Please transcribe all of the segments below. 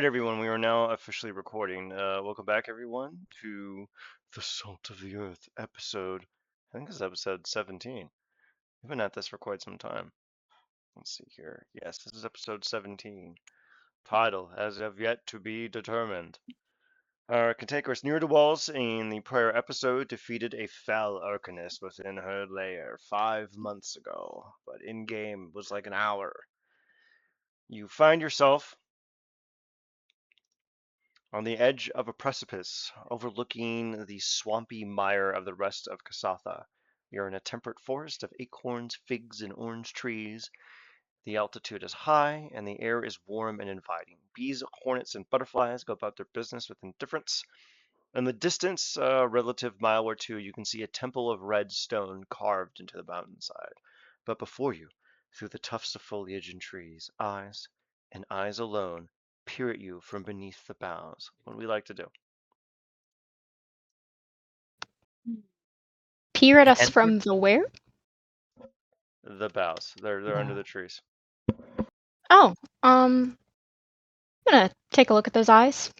right, everyone, we are now officially recording. Welcome back, everyone, to the Salt of the Earth episode. I think it's episode 17. We've been at this for quite some time. Let's see here. Yes, this is episode 17. Title, as of yet to be determined. Our cantankerous near the walls in the prior episode defeated a foul arcanist within her lair 5 months ago, but in-game was like an hour. You find yourself on the edge of a precipice overlooking the swampy mire of the rest of Kasatha. You're in a temperate forest of acorns, figs, and orange trees. The altitude is high, and the air is warm and inviting. Bees, hornets, and butterflies go about their business with indifference. In the distance, a relative mile or two, you can see a temple of red stone carved into the mountainside. But before you, through the tufts of foliage and trees, eyes, and eyes alone, peer at you from beneath the boughs. What do we like to do? Peer at us Head- from the where? The boughs. They're under the trees. Oh, I'm gonna take a look at those eyes.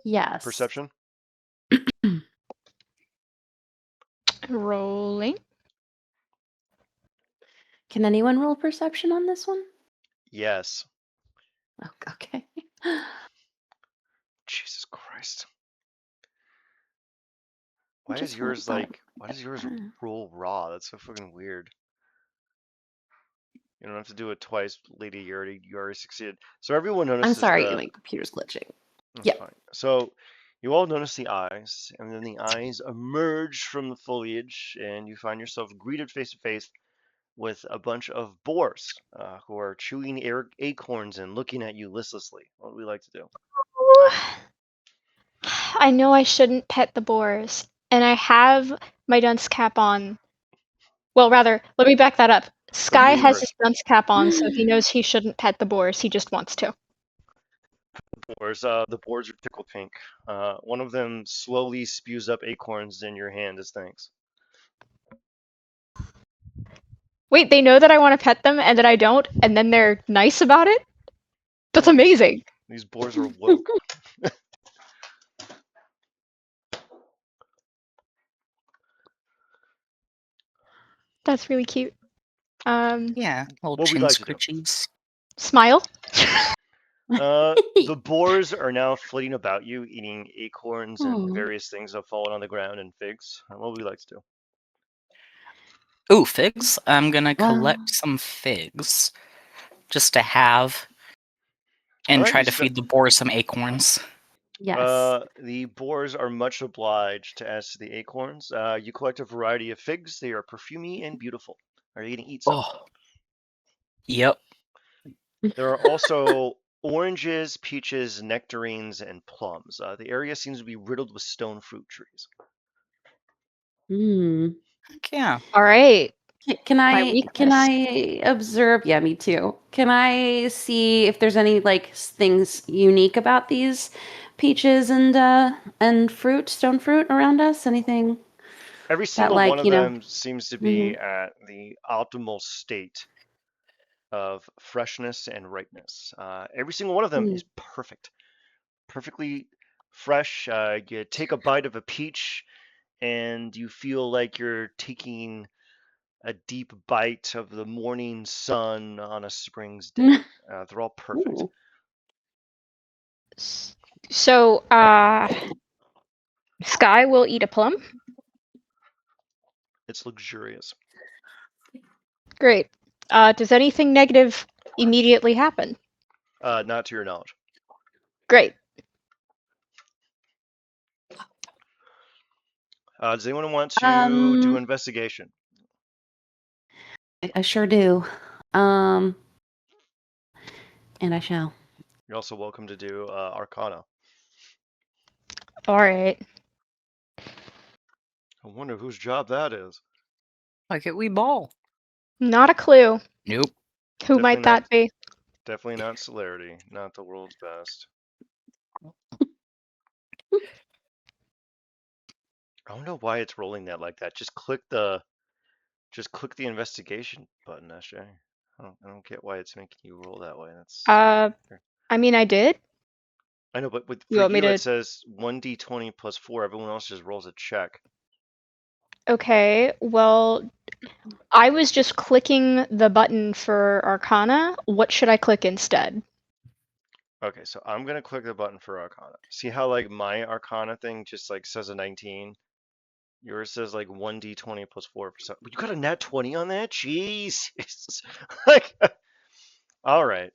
Yes. Perception? Rolling. Can anyone roll perception on this one? Yes. Oh, okay. Jesus Christ. I Why just is yours thought- like why does yours roll raw? That's so fucking weird. You don't have to do it twice, lady. You already succeeded. So everyone I'm notices sorry, the my computer's glitching. That's Yeah. fine. So you all notice the eyes, and then the eyes emerge from the foliage, and you find yourself greeted face to face with a bunch of boars who are chewing acorns and looking at you listlessly. What would we like to do? I know I shouldn't pet the boars, and I have my dunce cap on. Well, rather, let me back that up. Sky you has first? his dunce cap on, so he knows he shouldn't pet the boars. He just wants to. The boars are tickled pink. One of them slowly spews up acorns in your hand as thanks. Wait, they know that I want to pet them and that I don't, and then they're nice about it? That's Well, amazing. These boars are woke. That's really cute. Yeah, little What chin we'd like to do. scritchies. Smile. The boars are now flitting about you, eating acorns and Aw. various things that have fallen on the ground and figs. What would we like to do? Ooh, figs. I'm gonna Wow. collect some figs just to have and Alright, try you to feed the boars some acorns. Yes. The boars are much obliged as to the acorns. You collect a variety of figs. They are perfumy and beautiful. Are you going to eat some? Oh. Yep. There are also oranges, peaches, nectarines, and plums. The area seems to be riddled with stone fruit trees. Hmm. Heck yeah. All right. Can My I weakness. observe? Yeah, me too. Can I see if there's any things unique about these peaches and fruit, stone fruit around us? Anything Every that single one of you know? them seems to be at the optimal state of freshness and ripeness. Every single one of them is perfect, perfectly fresh. You take a bite of a peach, and you feel like you're taking a deep bite of the morning sun on a spring's day. They're all perfect. Ooh. So, Sky will eat a plum. It's luxurious. Great. Does anything negative immediately happen? Not to your knowledge. Great. Does anyone want to do investigation? I sure do. And I shall. You're also welcome to do Arcana. All right. I wonder whose job that is. Like it, we ball. Not a clue. Nope. Who Definitely might that be? Definitely not celerity. Not the world's best. I don't know why it's rolling that like that. Just click the investigation button, SJ. I don't get why it's making you roll that way. That's I mean, I did. I know, but You for want me you it to? says 1d20 plus 4. Everyone else just rolls a check. Okay, well, I was just clicking the button for Arcana. What should I click instead? Okay, so I'm gonna click the button for Arcana. See how like my Arcana thing just like says a 19? Yours says like 1d20 plus 4%. You got a nat 20 on that? Jeez. Like, all right.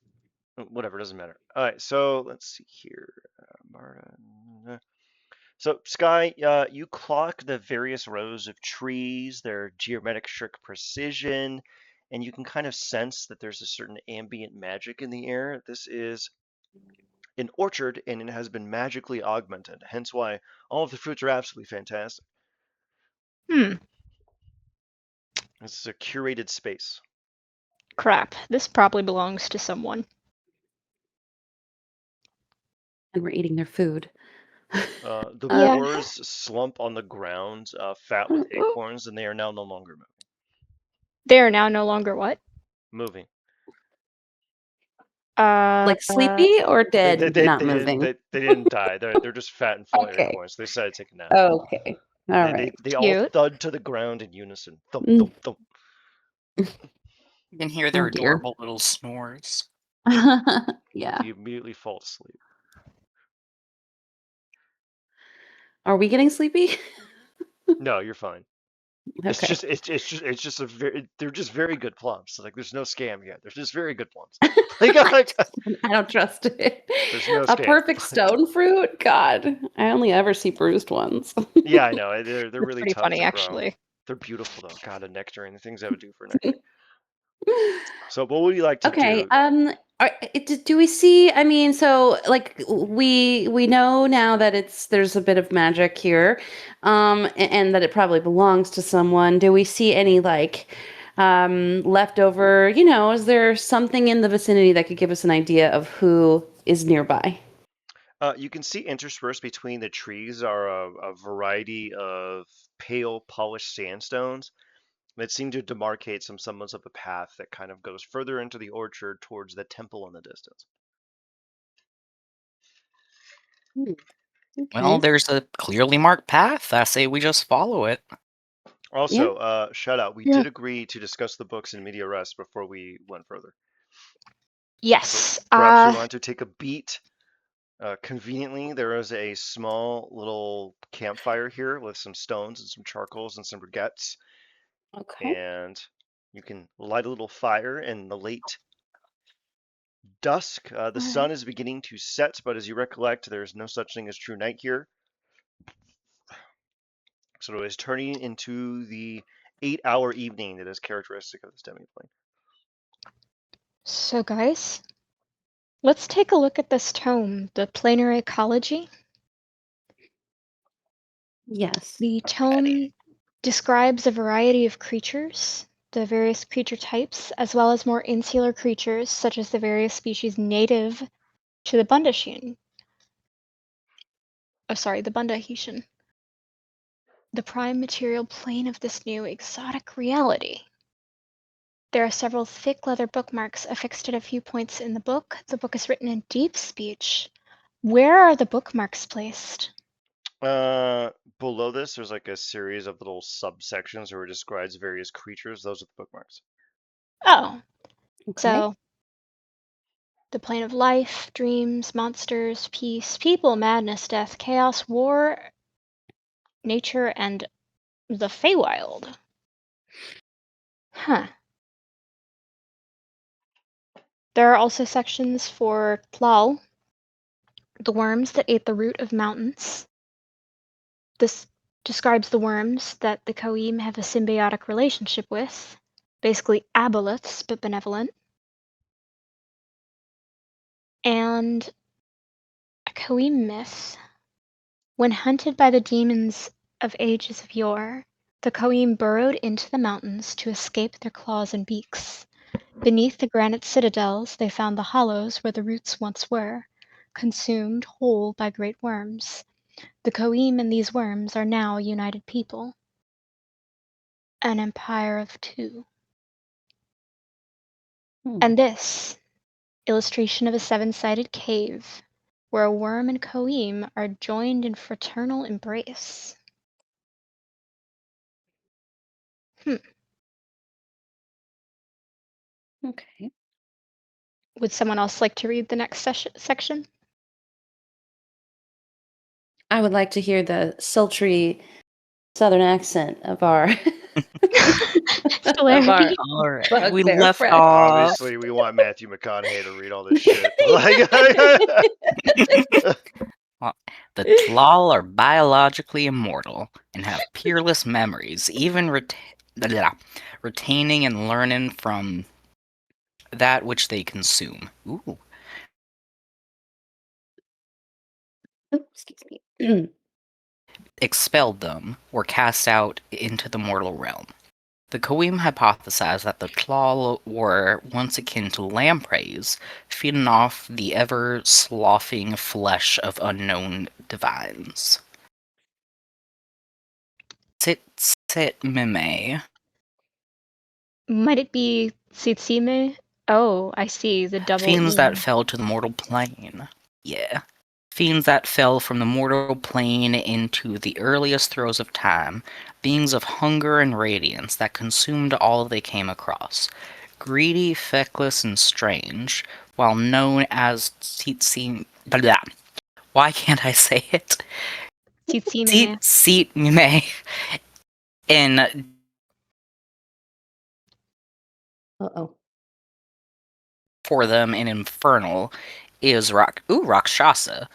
Whatever, doesn't matter. All right, so let's see here. Marta. So, Sky, you clock the various rows of trees, their geometric precision, and you can kind of sense that there's a certain ambient magic in the air. This is an orchard, and it has been magically augmented, hence why all of the fruits are absolutely fantastic. Hmm, This is a curated space. crap. This probably belongs to someone. And we're eating their food. The Yeah. boars slump on the ground, fat with acorns, and they are now no longer They are now no longer what? moving. Like sleepy or dead, not moving? They didn't die. They're just fat and full of Okay. acorns. They decided to take a nap. Okay. All right. They all Cute. thud to the ground in unison. Thump, Mm. thump, thump. You can hear their Oh, dear. adorable little snores. Yeah. You immediately fall asleep. Are we getting sleepy? No, you're fine. It's Okay. just a very they're just very good plums. Like there's no scam yet. They're just very good plums. I don't trust it. There's no A scam. perfect stone fruit? God, I only ever see bruised ones. Yeah, I know. They're That's really pretty tough funny, to grow. actually. They're beautiful though. God, a nectarine. The things I would do for nectarine. So, what would you like to Okay. do? Do we see? I mean, so like we know now that there's a bit of magic here, and that it probably belongs to someone. Do we see any like leftover? Is there something in the vicinity that could give us an idea of who is nearby? You can see interspersed between the trees are a variety of pale polished sandstones that seem to demarcate some semblance of a path that kind of goes further into the orchard towards the temple in the distance. Hmm, Well, Okay. there's a clearly marked path. I say we just follow it. Yeah. Also, shout out, we Yeah. did agree to discuss the books in media res before we went further. So Yes. perhaps you want to take a beat. Conveniently, there is a small little campfire here with some stones and some charcoals and some briquettes, Okay. and you can light a little fire in the late dusk. The sun is beginning to set, but as you recollect, there's no such thing as true night here. So it is turning into the 8-hour evening that is characteristic of this demiplane. So, guys, let's take a look at this tome, the Planar Ecology. Yes. The tome describes a variety of creatures, the various creature types, as well as more insular creatures, such as the various species native to the Bundahishn. The Bundahishn. The prime material plane of this new exotic reality. There are several thick leather bookmarks affixed at a few points in the book. The book is written in deep speech. Where are the bookmarks placed? Below this, there's like a series of little subsections where it describes various creatures. Those are the bookmarks. Oh, Okay. so the plane of life, dreams, monsters, peace, people, madness, death, chaos, war, nature, and the Feywild. Huh. There are also sections for Tlal, the worms that ate the root of mountains. This describes the worms that the Koim have a symbiotic relationship with, basically aboleths, but benevolent. And a Koim myth. When hunted by the demons of ages of yore, the Koim burrowed into the mountains to escape their claws and beaks. Beneath the granite citadels they found the hollows where the roots once were, consumed whole by great worms. The Koim and these worms are now a united people. An empire of two. And this illustration of a seven-sided cave where a worm and Koim are joined in fraternal embrace. Okay. Would someone else like to read the next section? I would like to hear the sultry southern accent of our Celerity. All right. We bugbear left friend. off. Obviously, we want Matthew McConaughey to read all this shit. Like, The Tlal are biologically immortal and have peerless memories, even retaining and learning from that which they consume. Ooh. Excuse me. Expelled them, or cast out into the mortal realm. The Koim hypothesized that the Tlal were once akin to lampreys, feeding off the ever-sloughing flesh of unknown divines. Sit Mime. Might it be Tsitsime? Oh, I see, the double Fiends E. that fell to the mortal plane. Yeah. Fiends that fell from the mortal plane into the earliest throes of time, beings of hunger and radiance that consumed all they came across. Greedy, feckless, and strange, while known as Tsitsi... Blah. Why can't I say it? Tsitsime. Tsitmime. In Uh-oh. for them in Infernal is Rakshasa.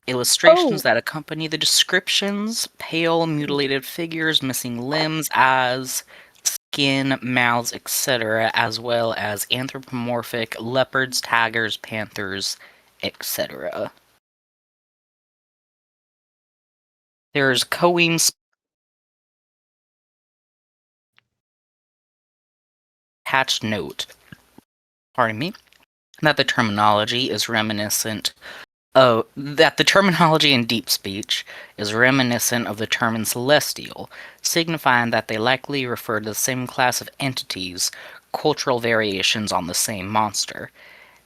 Illustrations that accompany the descriptions, pale, mutilated figures, missing limbs, eyes, skin, mouths, etc., as well as anthropomorphic leopards, tigers, panthers, etc. There's Koim's patched note, pardon me, that the terminology in deep speech is reminiscent of the term in celestial, signifying that they likely refer to the same class of entities, cultural variations on the same monster.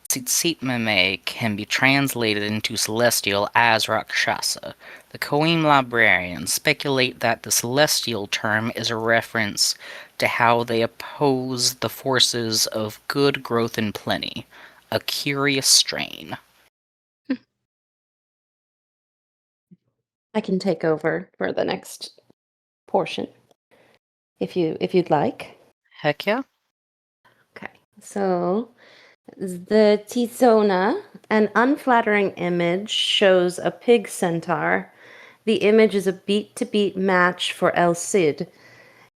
Tsitsitmeme can be translated into celestial as Rakshasa. The Koim librarians speculate that the celestial term is a reference to how they oppose the forces of good growth and plenty. A curious strain. I can take over for the next portion if you'd like. Heck yeah. Okay. So the Tizona, an unflattering image, shows a pig centaur. The image is a beat-to-beat match for El Cid.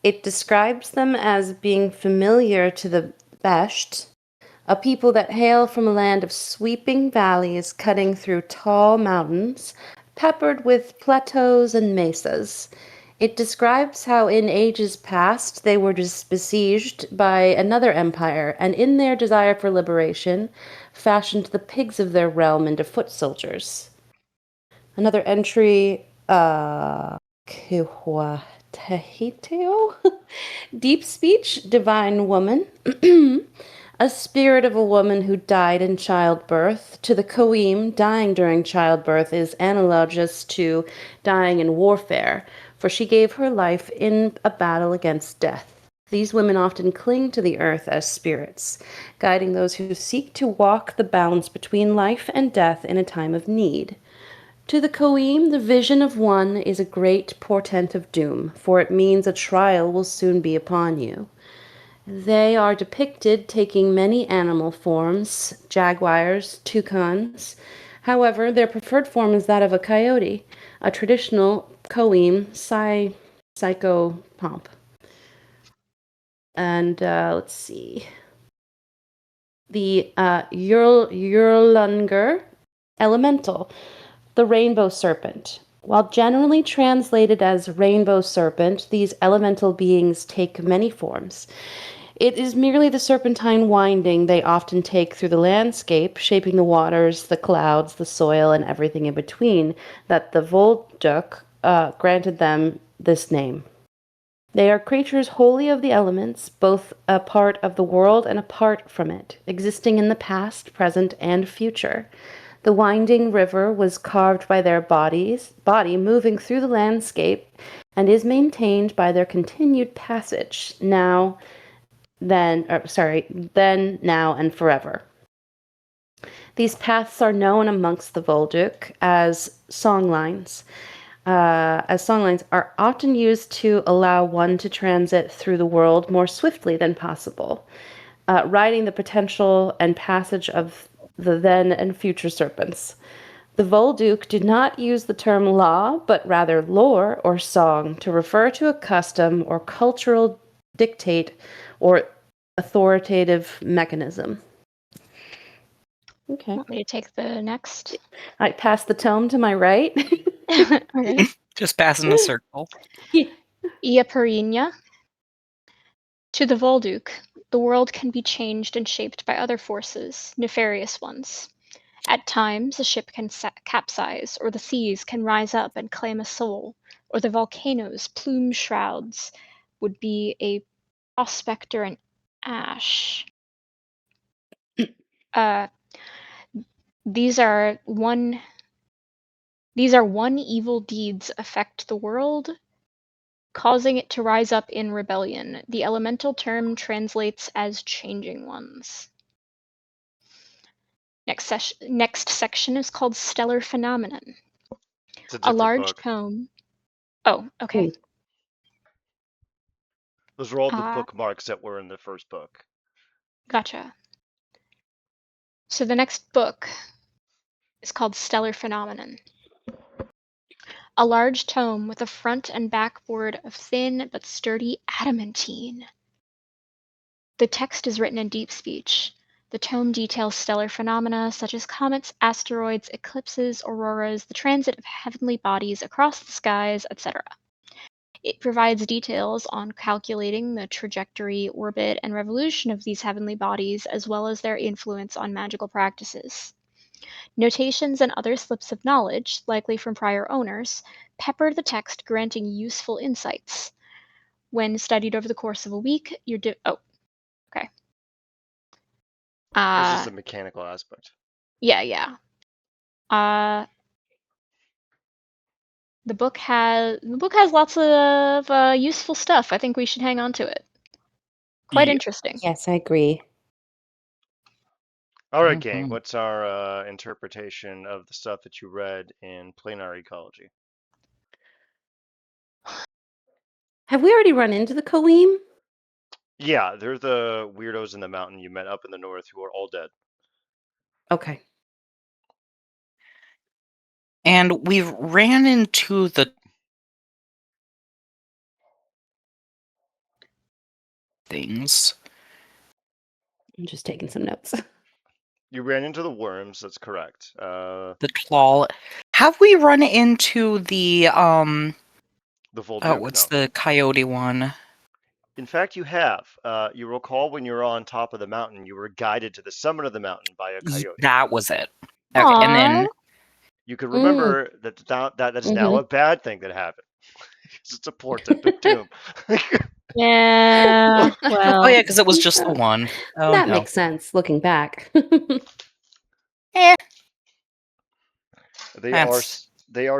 It describes them as being familiar to the Besht, a people that hail from a land of sweeping valleys cutting through tall mountains, peppered with plateaus and mesas. It describes how in ages past they were besieged by another empire, and in their desire for liberation, fashioned the pigs of their realm into foot soldiers. Another entry, Kihuatehiteo? Deep speech, divine woman. A spirit of a woman who died in childbirth. To the Koim, dying during childbirth is analogous to dying in warfare, for she gave her life in a battle against death. These women often cling to the earth as spirits, guiding those who seek to walk the bounds between life and death in a time of need. To the Koim, the vision of one is a great portent of doom, for it means a trial will soon be upon you. They are depicted taking many animal forms, jaguars, toucans. However, their preferred form is that of a coyote, a traditional Koim psychopomp. And let's see. The Yurlunger elemental, the rainbow serpent. While generally translated as rainbow serpent, these elemental beings take many forms. It is merely the serpentine winding they often take through the landscape, shaping the waters, the clouds, the soil, and everything in between, that the Volduk granted them this name. They are creatures wholly of the elements, both a part of the world and apart from it, existing in the past, present, and future. The winding river was carved by their body moving through the landscape, and is maintained by their continued passage, then, now, and forever. These paths are known amongst the Volduc as songlines. As songlines are often used to allow one to transit through the world more swiftly than possible, riding the potential and passage of the then and future serpents. The Volduc did not use the term law, but rather lore or song to refer to a custom or cultural dictate or authoritative mechanism. Okay. Want me to take the next? I pass the tome to my right. All right. Just passing the circle. Iaparinia. To the Volduc, the world can be changed and shaped by other forces, nefarious ones. At times, a ship can capsize, or the seas can rise up and claim a soul, or the volcanoes' plume shrouds would be a prospector in ash. These are one evil deeds affect the world, causing it to rise up in rebellion. The elemental term translates as changing ones. Next section is called Stellar Phenomenon. It's a A different large book. tome. Oh, okay. Those were all the bookmarks that were in the first book. Gotcha. So the next book is called Stellar Phenomenon. A large tome with a front and backboard of thin but sturdy adamantine. The text is written in deep speech. The tome details stellar phenomena such as comets, asteroids, eclipses, auroras, the transit of heavenly bodies across the skies, etc. It provides details on calculating the trajectory, orbit, and revolution of these heavenly bodies, as well as their influence on magical practices. Notations and other slips of knowledge, likely from prior owners, pepper the text, granting useful insights. When studied over the course of a week, okay. This is the mechanical aspect. Yeah. The book has lots of useful stuff. I think we should hang on to it. Quite interesting. Yes, I agree. All right, gang. What's our interpretation of the stuff that you read in planar ecology? Have we already run into the Koim? Yeah, they're the weirdos in the mountain you met up in the north who are all dead. Okay. And we've ran into the things. I'm just taking some notes. You ran into the worms. That's correct. The claw. Have we run into the Volduc? what's No. the coyote one? In fact, you have. You recall when you were on top of the mountain, you were guided to the summit of the mountain by a coyote. That was it. Okay, and then you could remember that is now a bad thing that happened because it's a portent of doom. Yeah. Well. Oh yeah, because it was just the one. Oh, that no. makes sense looking back. They are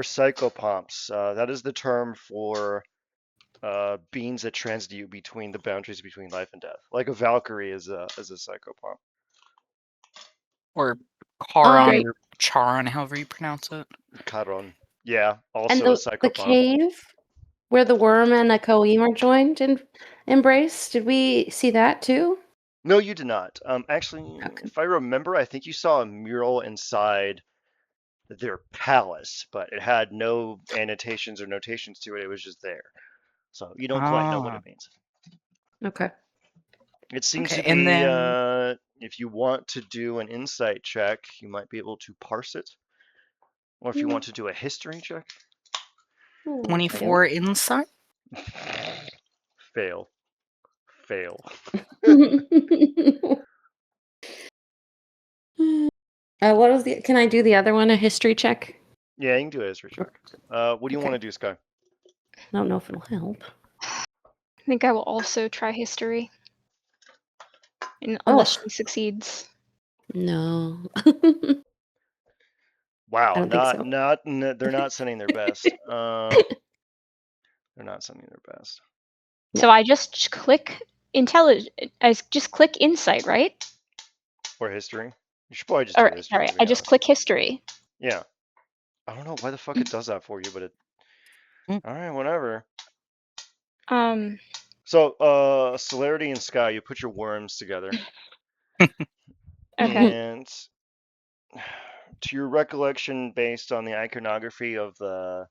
psychopomps. That is the term for beings that transmute between the boundaries between life and death. Like a Valkyrie is a psychopomp. Or Charon, or Charon, however you pronounce it. Charon. Yeah, also and a psychopomp. The cave where the worm and the Koim are joined and embraced, did we see that too? No, you did not. Actually, if I remember, I think you saw a mural inside their palace, but it had no annotations or notations to it. It was just there. So you don't quite know what it means. Okay. It seems to be, and then, if you want to do an insight check, you might be able to parse it. Or if you want to do a history check. 24 insight? Fail. What was can I do the other one, a history check? Yeah, you can do a history check. What do you want to do, Sky? I don't know if it'll help. I think I will also try history. Unless Oh she succeeds. no, I Wow, don't think so. they're not sending their best. They're not sending their best. So I just click I just click insight, right? Or history. You should probably just do Or history, sorry, to be I just honest. click history. Yeah. I don't know why the fuck it does that for you, but it. Alright, whatever. Um, So, Celerity and Sky, you put your worms together. okay. And to your recollection, based on the iconography of the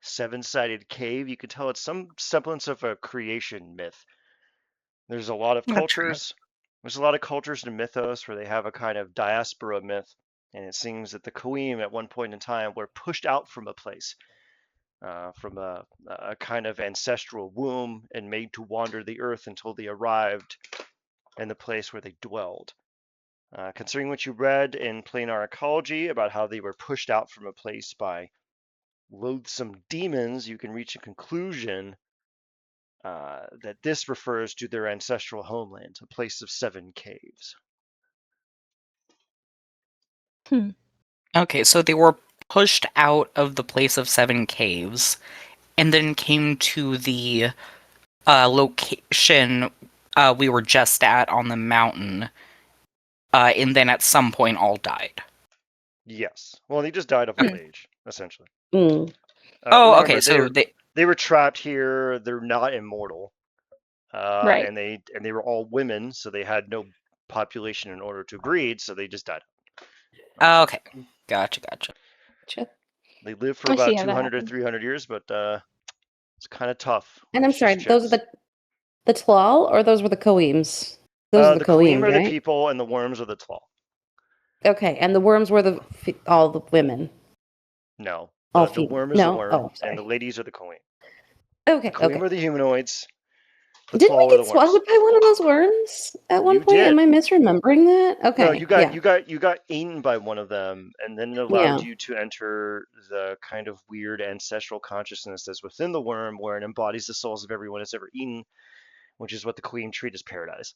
seven-sided cave, you could tell it's some semblance of a creation myth. There's a lot of That's right. cultures. There's a lot of cultures in mythos where they have a kind of diaspora myth, and it seems that the Koim at one point in time were pushed out from a place, from a kind of ancestral womb, and made to wander the earth until they arrived in the place where they dwelled. Considering what you read in planar ecology about how they were pushed out from a place by loathsome demons, you can reach a conclusion that this refers to their ancestral homeland, a place of 7 caves. Okay, so they were pushed out of the place of 7 caves, and then came to the location we were just at on the mountain, and then at some point all died. Yes. Well, they just died of old age, essentially. Mm. Oh, okay, Remember, so they... they were trapped here. They're not immortal, Right. and they were all women, so they had no population in order to breed, so they just died. Okay, gotcha. They lived for I see about how that 200 or happened. 300 years, but it's kind of tough And with I'm just sorry, those are chicks. the Tlal, or those were the Koims? Those are the The Queen Koims, are the right? people, and the worms are the Tlal. Okay, and the worms were all the women, No, all the female. worm is the No, oh, worm, and the sorry. ladies are the Queen. The Okay, Queen okay. are the humanoids. The Didn't we Tlal are the get worms. swallowed by one of those worms at one You point? Am did. I misremembering that? No, Okay, yeah, you got eaten by one of them, and then it allowed yeah. you to enter the kind of weird ancestral consciousness that's within the worm, where it embodies the souls of everyone it's ever eaten, which is what the Queen treat as paradise.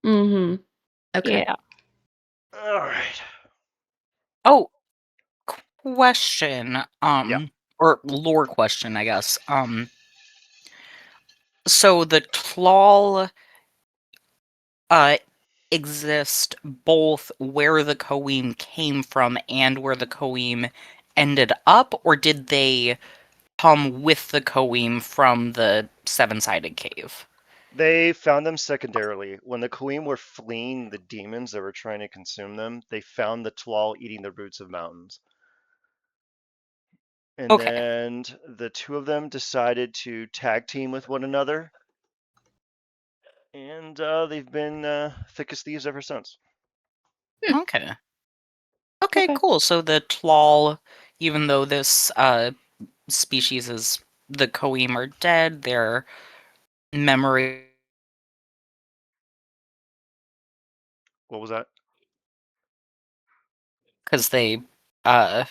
Mm-hmm. Okay. Yeah. All right. Oh, question, Yeah. or lore question, I guess. So the Tlal uh exist both where the Koim came from and where the Koim ended up, or did they come with the Koim from the seven-sided cave? They found them secondarily. When the Queen were fleeing the demons that were trying to consume them, they found the Tlal eating the roots of mountains. And Okay. then the two of them decided to tag team with one another, and they've been thick as thieves ever since. Okay. Okay, Okay. cool. So the Tlal, even though this species is the Koim are dead, their memory What was that? because they uh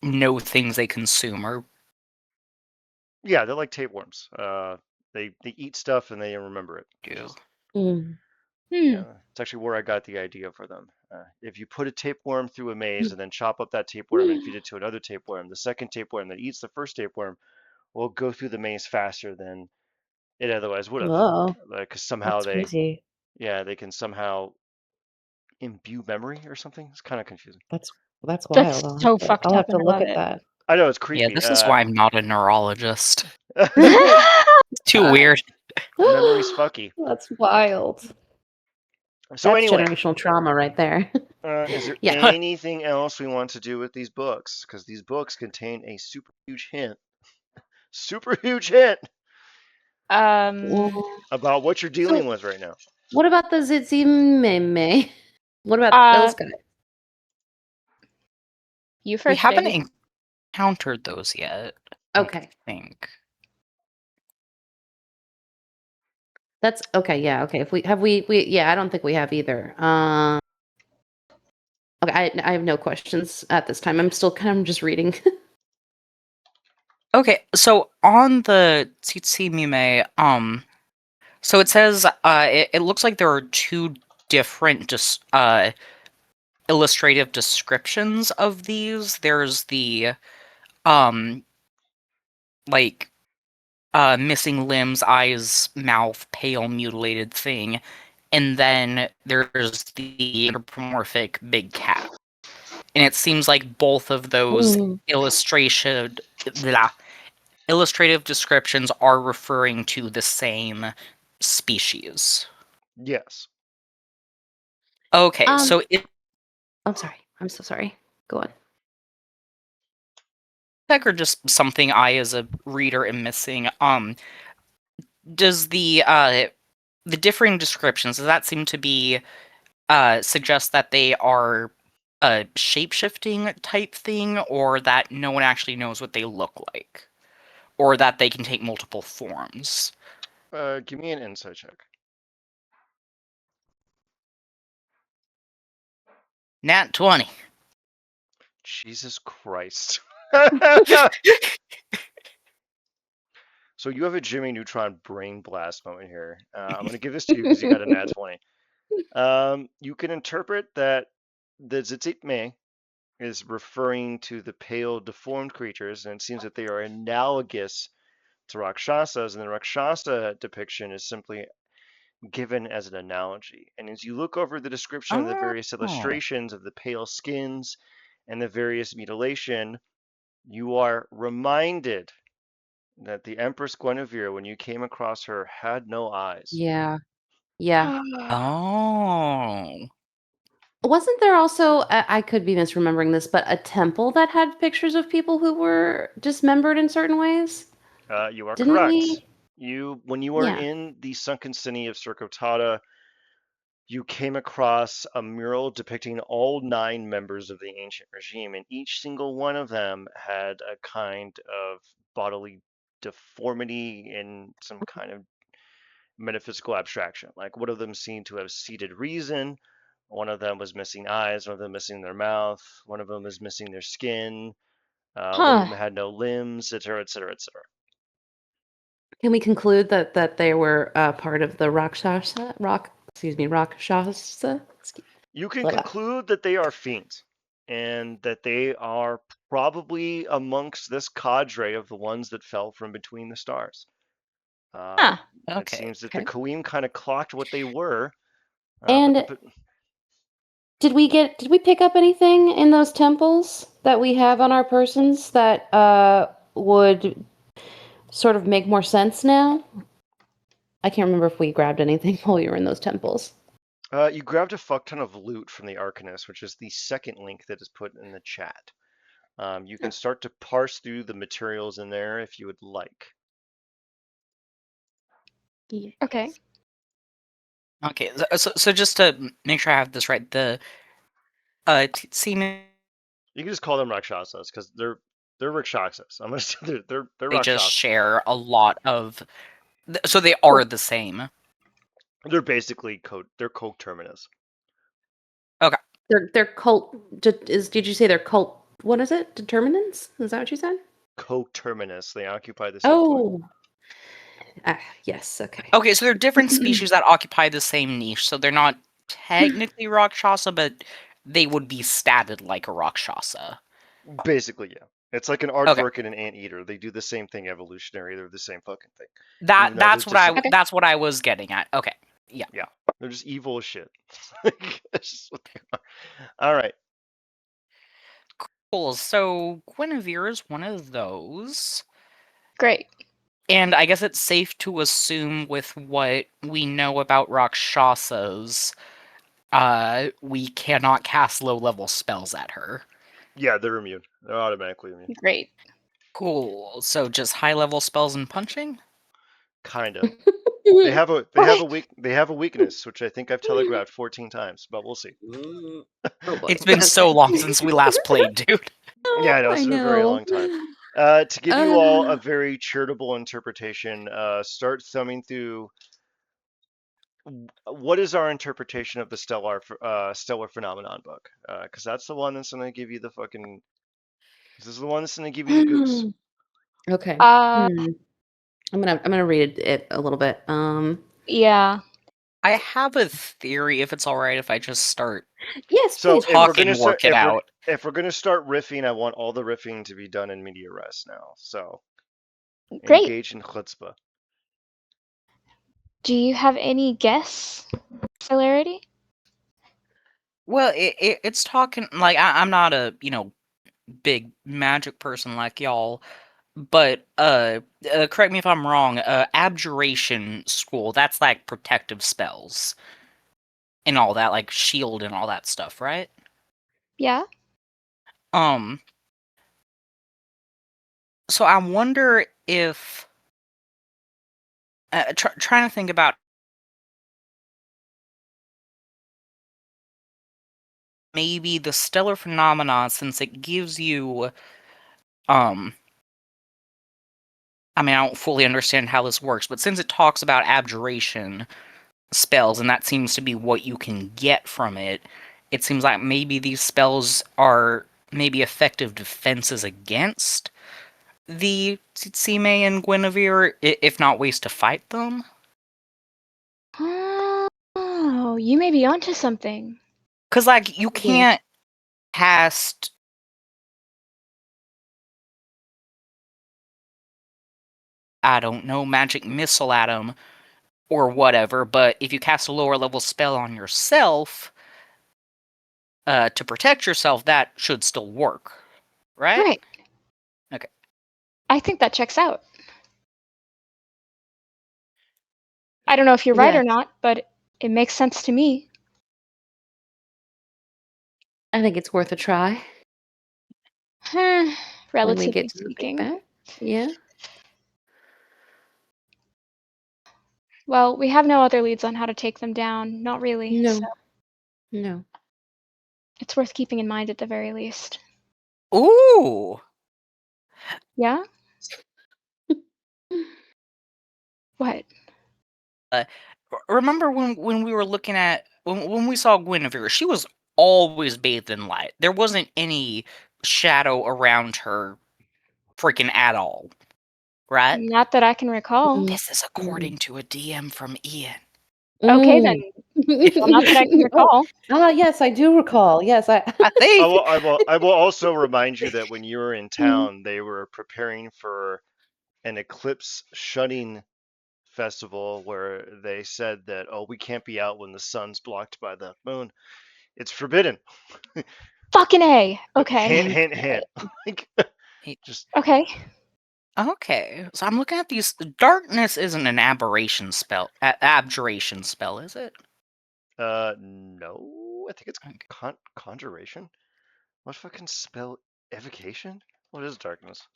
know things they consume or Yeah, they're like tapeworms. They eat stuff and they remember it. It's do. just Mm. yeah, it's actually where I got the idea for them. If you put a tapeworm through a maze and then chop up that tapeworm and feed it to another tapeworm, the second tapeworm that eats the first tapeworm will go through the maze faster than it otherwise would have. Oh, Because somehow that's crazy. they can somehow imbue memory or something. It's kind of confusing. That's That's wild. so fucked I'll up, have to and I look love at it. that. I know it's Yeah, creepy. this is why I'm not a neurologist. Too Uh, weird. Memory's fucky. That's wild. So That's anyway, generational trauma right there. is there Yeah. anything else we want to do with these books? Because these books contain a super huge hint um. about what you're dealing So, with right now. what about the Zizimeme? What about Uh. those guys? You We first, haven't baby. encountered those yet, I don't Okay. think. That's okay. Yeah. Okay. If we yeah, I don't think we have either. Okay. I have no questions at this time. I'm still kind of just reading. Okay, so on the Tsutsumume, so it says it looks like there are two different illustrative descriptions of these. There's the um like missing limbs, eyes, mouth, pale, mutilated thing, and then there's the anthropomorphic big cat. And it seems like both of those Mm. illustration blah, illustrative descriptions are referring to the same species. Yes. Okay, Um, so it I'm sorry. I'm so sorry. Go on. or just something I as a reader am missing. Does the differing descriptions, does that seem to be suggest that they are a shape-shifting type thing, or that no one actually knows what they look like? Or that they can take multiple forms? Give me an insight check. Nat 20. Jesus Christ. So you have a Jimmy Neutron brain blast moment here. I'm going to give this to you because you got a nat 20. You can interpret that the Zizitme is referring to the pale, deformed creatures, and it seems that they are analogous to Rakshasas, and the Rakshasa depiction is simply given as an analogy. And as you look over the description of the various Oh. illustrations of the pale skins and the various mutilation, you are reminded that the Empress Guinevere, when you came across her, had no eyes. Yeah. Yeah. Oh. Wasn't there also, I could be misremembering this, but a temple that had pictures of people who were dismembered in certain ways? You are Didn't correct. we? When you were Yeah. in the sunken city of Circotata, you came across a mural depicting all 9 members of the ancient regime, and each single one of them had a kind of bodily deformity in some kind of metaphysical abstraction. Like one of them seemed to have seated reason, one of them was missing eyes, one of them missing their mouth, one of them is missing their skin, one of Huh. them had no limbs, etc., etc., etc. Can we conclude that they were part of the Rakshasa? You can Blah. conclude that they are fiends and that they are probably amongst this cadre of the ones that fell from between the stars. Huh. It Okay. seems that the Okay. Kawim kind of clocked what they were, but And did we pick up anything in those temples that we have on our persons that would sort of make more sense now? I can't remember if we grabbed anything while we were in those temples. you grabbed a fuck ton of loot from the Arcanist, which is the second link that is put in the chat. You can start to parse through the materials in there if you would like. Okay. Okay. So just to make sure I have this right, the seem You can just call them Rakshasas because they're Rakshasas. I'm gonna say they're they just Rakshasas. share a lot of. So they are the same. They're basically they're coterminous. Okay. They're cult. Did you say they're cult? What is it? Determinants? Is that what you said? Coterminous. They occupy the same point. Oh, yes. Okay. Okay, so they're different species that occupy the same niche, so they're not technically Rakshasa, but they would be statted like a Rakshasa. Basically, yeah. It's like an Okay. aardvark and an anteater. They do the same thing evolutionary. They're the same fucking thing. That Even though they're that's what just I Okay. that's what I was getting at. Okay. Yeah. yeah, they're just evil as shit. That's just what they are. All right. Cool. So Guinevere is one of those. Great. And I guess it's safe to assume with what we know about Rakshasas, we cannot cast low-level spells at her. Yeah, they're immune. They're automatically immune. Great. Cool. So just high-level spells and punching? Kinda. They have a weakness, which I think I've telegraphed 14 times, but we'll see. Oh boy. It's been so Okay. long since we last played, dude. Yeah, I know I it's been a very know. long time. To give you all Uh, a very charitable interpretation, start thumbing through what is our interpretation of the stellar phenomenon book, because that's the one that's going to give you the fucking. This is the one that's going to give you the goose. Okay. Uh, I'm gonna read it a little bit. yeah. I have a theory, if it's all right, if I just start Yes, So please. if we're talking, gonna start, work it out. if we're gonna start riffing, I want all the riffing to be done in media res now. So Great. engage in chutzpah. Do you have any guess, Celerity? Well, it's talking like I'm not a big magic person like y'all, but correct me if I'm wrong. Abjuration school, that's like protective spells and all that, like shield and all that stuff, right? Yeah. Um, so I wonder if trying to think about maybe the stellar phenomena, since it gives you um I mean, I don't fully understand how this works, but since it talks about abjuration spells, and that seems to be what you can get from it, it seems like maybe these spells are maybe effective defenses against the Tsime and Guinevere, if not ways to fight them. Oh, you may be onto something. Because, like, you Yeah. can't cast. I don't know, magic missile at them or whatever, but if you cast a lower level spell on yourself to protect yourself, that should still work, right? Right. Okay. I think that checks out. I don't know if you're right or Yes. not, but it makes sense to me. I think it's worth a try when we Relatively get to the speaking. feedback. Yeah. Well, we have no other leads on how to take them down. Not really. So No. No. it's worth keeping in mind at the very least. Ooh! Yeah? What? Remember when we were looking at when we saw Guinevere, she was always bathed in light. There wasn't any shadow around her freaking at all, right? Not that I can recall. Mm, This is mhm. according to a DM from Ian. Okay, then. Mm. Well, not that I can Oh, recall. yes, I do recall. Yes, I. I I think. will, I will, I will also remind you that when you were in town, they were preparing for an eclipse shutting festival where they said that, oh, we can't be out when the sun's blocked by the moon. It's forbidden. Fucking A. Okay. Hint, hint, hint. Like, just Okay. Okay, so I'm looking at these. Darkness isn't an aberration spell, abjuration spell, is it? no, I think it's Okay. conjuration. What fucking spell? Evocation? What is darkness?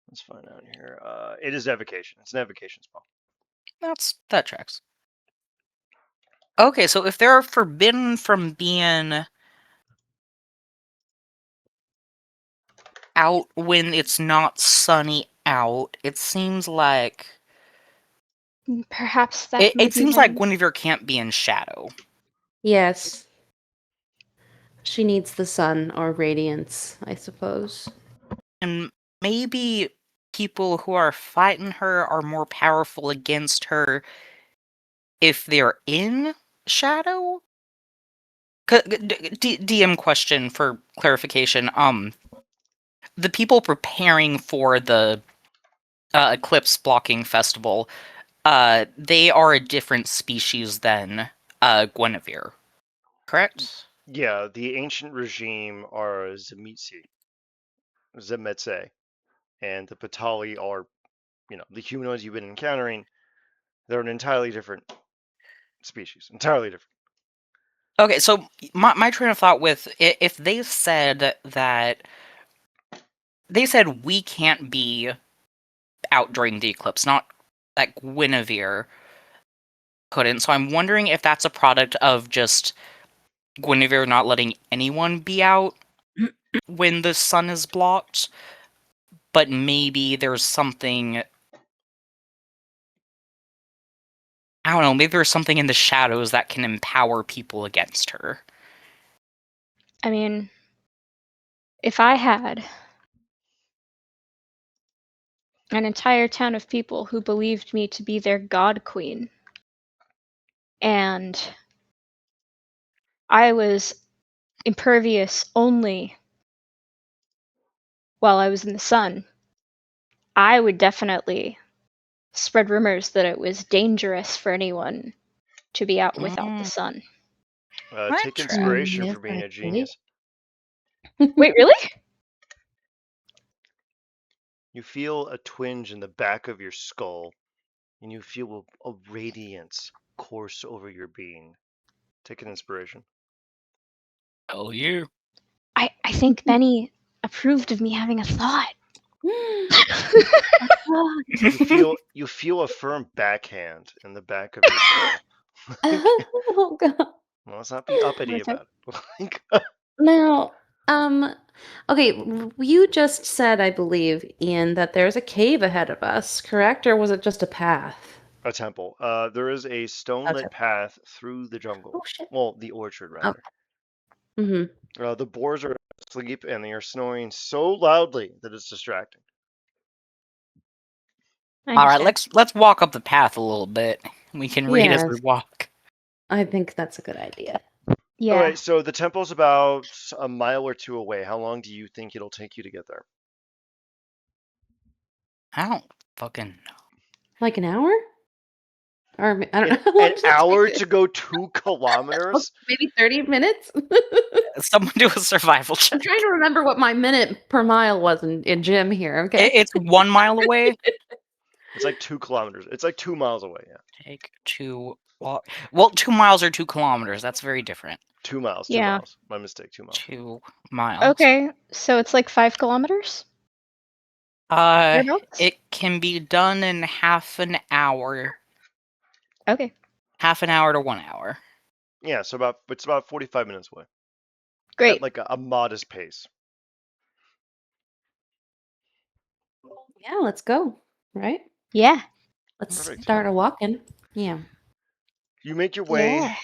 Let's find out here. It is evocation. It's an evocation spell. That tracks. Okay, so if they're forbidden from being out when it's not sunny out, it seems like Perhaps that it might be seems like one. Guinevere can't be in shadow. Yes. She needs the sun or radiance, I suppose. And maybe people who are fighting her are more powerful against her if they're in shadow? DM question for clarification. The people preparing for the eclipse blocking festival, they are a different species than Guinevere, correct? Yeah, the ancient regime are Zemetse, and the Patali are, the humanoids you've been encountering. They're an entirely different species. Entirely different. Okay, so my train of thought with if they said that they said we can't be out during the eclipse, not that Guinevere couldn't. So I'm wondering if that's a product of just Guinevere not letting anyone be out when the sun is blocked, but maybe there's something. I don't know, maybe there's something in the shadows that can empower people against her. I mean, if I had an entire town of people who believed me to be their god queen. And I was impervious only while I was in the sun. I would definitely spread rumors that it was dangerous for anyone to be out without the sun. That Take tracks. inspiration Yes, for being a actually. genius. Wait, really? You feel a twinge in the back of your skull, and you feel a radiance course over your being. Take an inspiration. Oh, you. I think Benny approved of me having a thought. You feel a firm backhand in the back of your skull. Oh god. Well, let's not be uppity What's up? about it. Like, Now, okay, you just said, I believe, Ian, that there's a cave ahead of us, correct? Or was it just a path? a temple. There is a stone-lit Okay. path through the jungle. Oh shit. Well, the orchard Oh. rather. Mm-hmm. The boars are asleep and they are snoring so loudly that it's distracting. I All right, understand. let's walk up the path a little bit. We can read as we Yes, walk. I think that's a good idea. Yeah. Alright, so the temple's about a mile or two away. How long do you think it'll take you to get there? I don't fucking know. Like an hour? Or I don't An, know how long an does it hour take? to go 2 kilometers? Maybe 30 minutes? Someone do a survival check. I'm trying to remember what my minute per mile was in gym here, okay? It's 1 mile away. It's like 2 kilometers. It's like 2 miles away, yeah. Take 2 walk. Well, 2 miles or 2 kilometers. That's very different. 2 miles, 2 Yeah. miles. My mistake, 2 miles. 2 miles. Okay, so it's like 5 kilometers? Thereabouts? It can be done in half an hour. Okay. Half an hour to 1 hour. Yeah, so it's about 45 minutes away. Great. At like a modest pace. Yeah, let's go, right? Yeah. Let's Perfect. start a walking. Yeah. You make your way Yeah.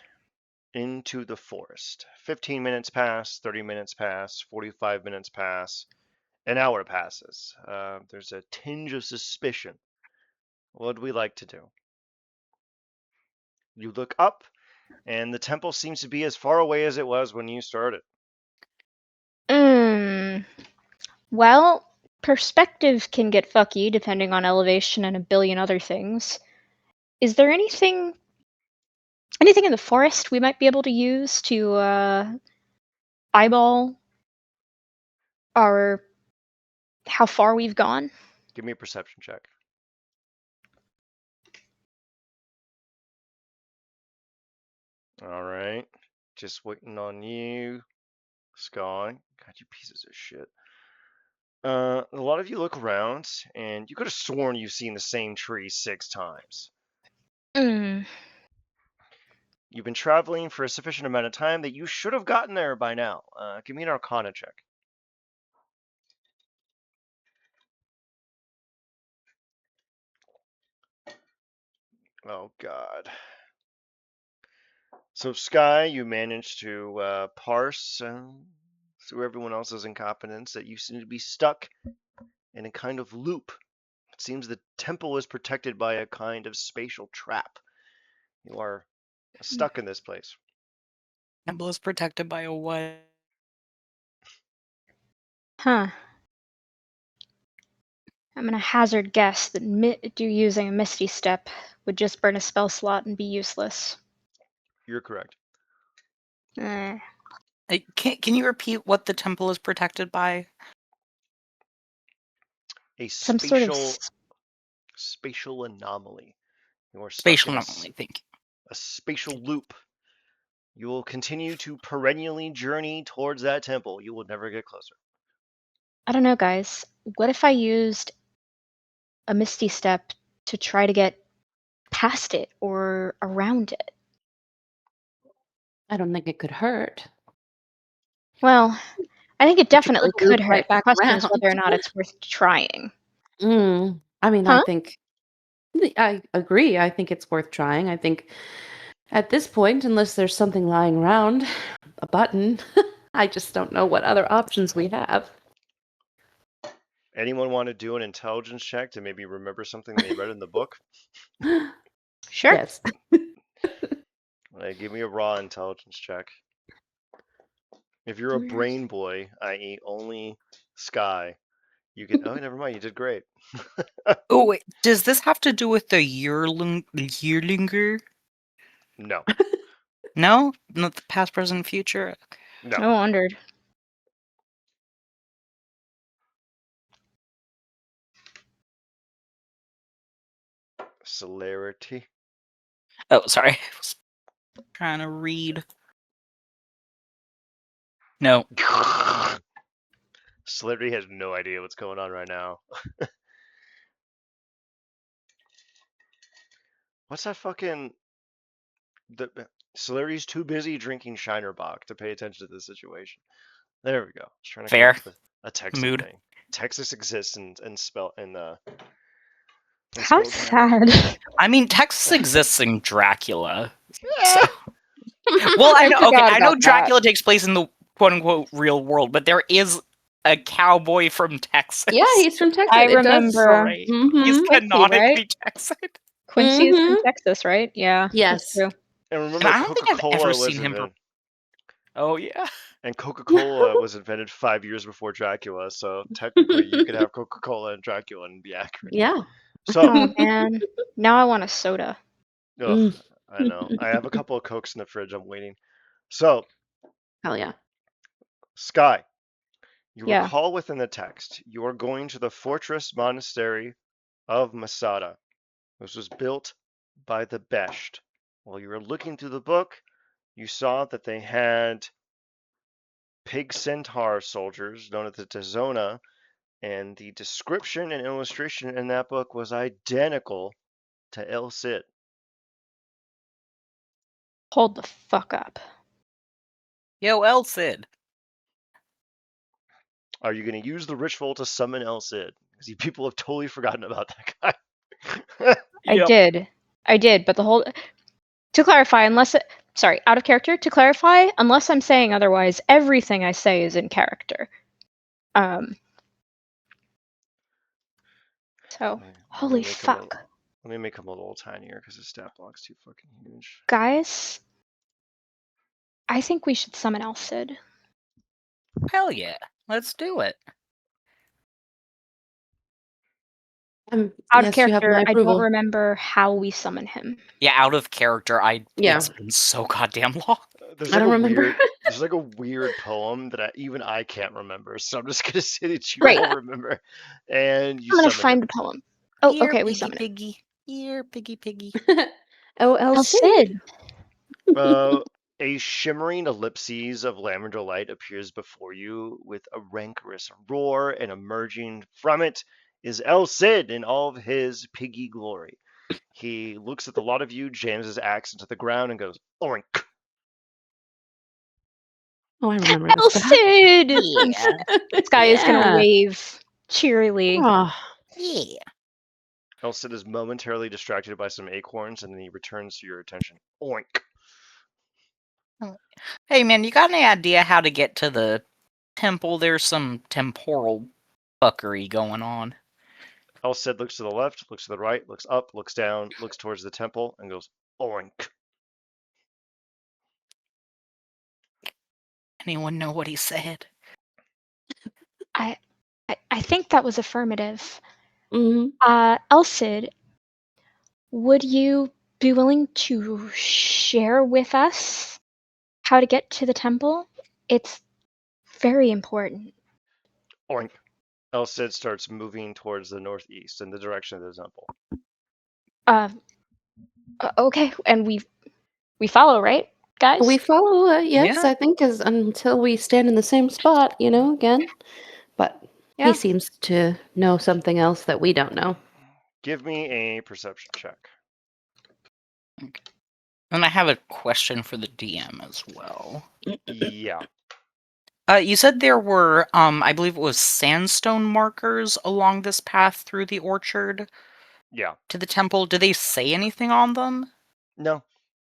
into the forest. 15 minutes pass, 30 minutes pass, 45 minutes pass, an hour passes. There's a tinge of suspicion. What would we like to do? You look up, and the temple seems to be as far away as it was when you started. Well, perspective can get fucky depending on elevation and a billion other things. Is there anything in the forest we might be able to use to eyeball our how far we've gone? Give me a perception check. All right. Just waiting on you, Sky. God, you pieces of shit. A lot of you look around, and you could have sworn you've seen the same tree 6 times. Mm. You've been traveling for a sufficient amount of time that you should have gotten there by now. Give me an Arcana check. Oh, God. So, Sky, you managed to parse through everyone else's incompetence that you seem to be stuck in a kind of loop. It seems the temple is protected by a kind of spatial trap. You are stuck in this place. Temple is protected by a what? Huh. I'm gonna hazard guess that using a Misty Step would just burn a spell slot and be useless. You're correct. Eh. Can you repeat what the temple is protected by? A Some sort of spatial anomaly. You are stuck Spatial in anomaly, thank you. a spatial loop. You will continue to perennially journey towards that temple. You will never get closer. I don't know, guys. What if I used a Misty Step to try to get past it or around it? I don't think it could hurt. Well, I think it We could definitely just loop could right hurt. The back question is around. whether or not it's worth trying. I mean, I Huh? think I agree. I think it's worth trying. I think at this point, unless there's something lying around, a button, I just don't know what other options we have. Anyone want to do an intelligence check to maybe remember something they read in the book? Sure. Yes. Give me a raw intelligence check. If you're a brain boy, i.e., only Sky, you can. Oh, never mind. You did great. Oh, wait, does this have to do with the yearlinger? No, No, not the past, present, future. Okay. no. No wondered. Celerity. Oh, sorry. I was trying to read. No. Celerity has no idea what's going on right now. What's that fucking? Celerity's too busy drinking Shinerbach to pay attention to the situation. There we go. Just trying to come Fair. up with a Texan Mood. thing. Texas exists and spell in How spelled sad. I mean, Texas exists in Dracula. Yeah. Well, I know. Okay, forgot I know about Dracula takes place in the quote unquote real world, but there is a cowboy from Texas. Yeah, he's from Texas. I It does. remember. Right. Mhm. He's Quincy, canonically Texan. Quincy is from Mhm. Texas, right? Yeah. Yes. That's true. And And remember, I don't think I've Coca-Cola ever was seen him. invented. Oh yeah. And Coca-Cola was invented 5 years before Dracula, so technically you could have Coca-Cola and Dracula and be accurate. Yeah. So, Oh man. Now I want a soda. ugh, I know. I have a couple of Cokes in the fridge. I'm waiting. So, Hell yeah. Sky, you Yeah. recall within the text, you are going to the Fortress-Monastery of Masada. This was built by the Besht. While you were looking through the book, you saw that they had pig centaur soldiers known as the Tazona, and the description and illustration in that book was identical to El Cid. Hold the fuck up. Yo, El Cid. Are you going to use the ritual to summon El Cid? Because you people have totally forgotten about that guy. I did, but the whole to clarify, out of character, to clarify, unless I'm saying otherwise, everything I say is in character. So holy fuck. Let me make him a little tinier because his stat block's too fucking huge. Guys, I think we should summon El Cid. Hell yeah. Let's do it. Out yes, of you have character, my I don't approval. remember how we summon him. Yeah, out of character, Yeah. it's been so goddamn long. There's I like don't remember. there's like a weird poem that even I can't remember, so I'm just gonna say that you Great. all remember, and you I'm gonna summon find him. the poem. Oh, Here, okay, we piggy, summon him. piggy. Here, piggy, piggy. Oh, El El Cid. Cid. A shimmering ellipses of lavender light appears before you with a rancorous roar, and emerging from it is El Cid in all of his piggy glory. He looks at the lot of you, jams his axe into the ground, and goes, oink. Oh, I remember El this guy. Cid! Yeah. Sky is gonna Yeah. wave cheerily. Oh, Yeah. El Cid is momentarily distracted by some acorns, and then he returns to your attention. Oink. Hey man, you got any idea how to get to the temple? There's some temporal fuckery going on. El Cid looks to the left, looks to the right, looks up, looks down, looks towards the temple, and goes, oink. Anyone know what he said? I think that was affirmative. mhm. El Cid, would you be willing to share with us how to get to the temple? It's very important. Oink. El Cid starts moving towards the northeast in the direction of the temple. Okay, and we follow, right, guys? We follow, yes, Yeah. I think, is until we stand in the same spot, again. But Yeah. he seems to know something else that we don't know. Give me a perception check. And I have a question for the DM as well. Yeah. You said there were, I believe it was sandstone markers along this path through the orchard Yeah. to the temple. Do they say anything on them? No.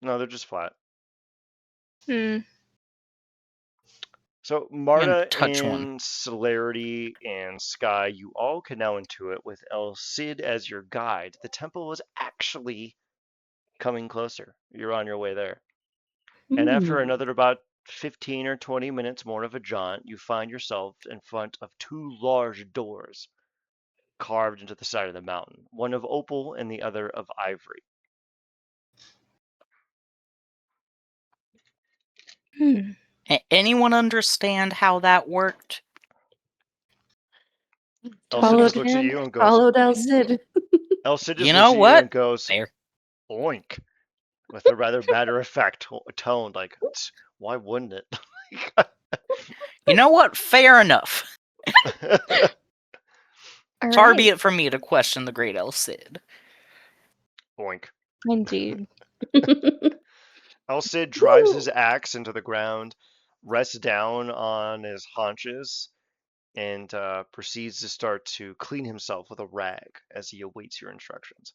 No, they're just flat. So And Marta touch one. and Celerity and Sky, you all can now intuit with El Cid as your guide. The temple was actually coming closer. You're on your way there. And after another about 15 or 20 minutes more of a jaunt, you find yourself in front of two large doors carved into the side of the mountain, one of opal and the other of ivory. Hmm. Anyone understand how that worked? El Cid Followed just looks at hand. you and goes, Followed El Cid. El Cid You just know looks at you what? and goes, Fair. oink, with a rather matter-of-fact tone, like, why wouldn't it? You know what? Fair enough. All Far be right. it from me to question the great El Cid. Oink. Indeed. El Cid drives his axe into the ground, rests down on his haunches, and proceeds to start to clean himself with a rag as he awaits your instructions.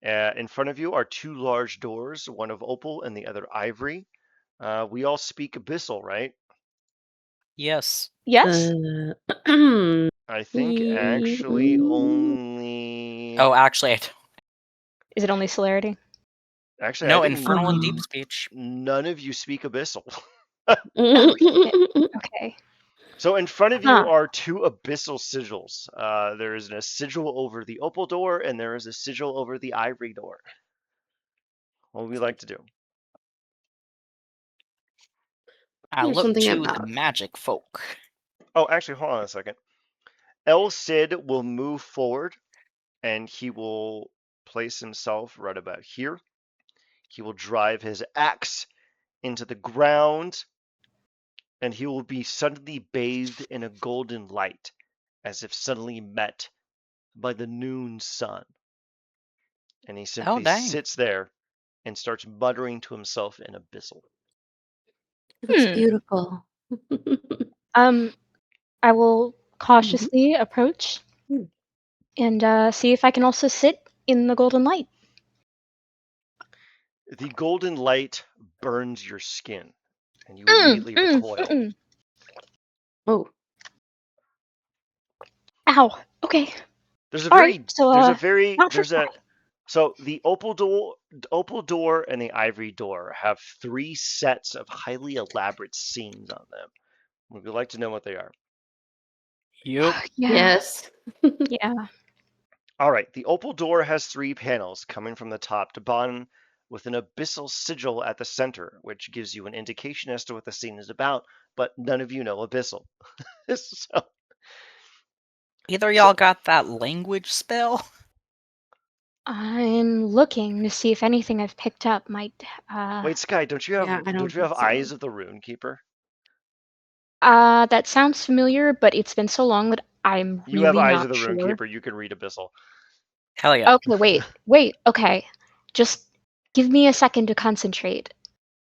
In front of you are two large doors, one of opal and the other ivory. We all speak Abyssal, right? Yes. Yes. I think actually only. Oh, actually, I don't. Is it only celerity? Actually, I No, think infernal and deep speech. none of you speak Abyssal. Oh shit. Okay. So in front of you Huh. are two abyssal sigils. There is a sigil over the opal door, and there is a sigil over the ivory door. What would we like to do? I Here's look something to the about. magic folk. Oh, actually, hold on a second. El Cid will move forward, and he will place himself right about here. He will drive his axe into the ground, and he will be suddenly bathed in a golden light, as if suddenly met by the noon sun. And he Oh, simply dang. sits there and starts muttering to himself in Abyssal. It looks Hmm. beautiful. I will cautiously approach Hmm. and see if I can also sit in the golden light. The golden light burns your skin, and you immediately recoil. Oh, Ow. Okay. There's a All right. very, So there's a very, not for there's a, Sky. so the opal door and the ivory door have three sets of highly elaborate scenes on them. Would you like to know what they are? Yep. Yeah. yes. Yeah. All right, the opal door has three panels coming from the top to bottom with an abyssal sigil at the center, which gives you an indication as to what the scene is about, but none of you know abyssal. so, Either so y'all got that language spell? I'm looking to see if anything I've picked up might. wait, Sky, don't you have Yeah, I don't don't you have think so. eyes of the rune keeper? That sounds familiar, but it's been so long that I'm You have really eyes of not the rune sure. keeper. You can read abyssal. Hell yeah. Okay. Wait. Okay. Just give me a second to concentrate.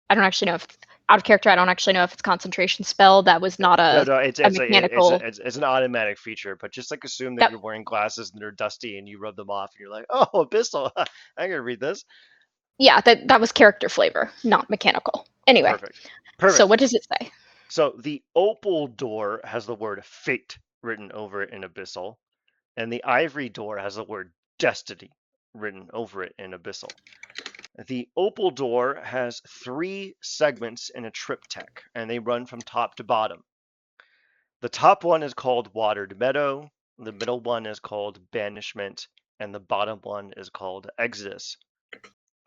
I don't actually know if out of character. I don't actually know if it's concentration spell. That was not No, a no, a mechanical. it's an automatic feature, but just like assume that That you're wearing glasses and they're dusty and you rub them off and you're like, oh, abyssal, I can read this. yeah. That was character flavor, not mechanical. Anyway. Perfect, So perfect. what does it say? So the opal door has the word fate written over it in abyssal, and the ivory door has the word destiny written over it in abyssal. The opal door has three segments in a triptych, and they run from top to bottom. The top one is called Watered Meadow, the middle one is called Banishment, and the bottom one is called Exodus.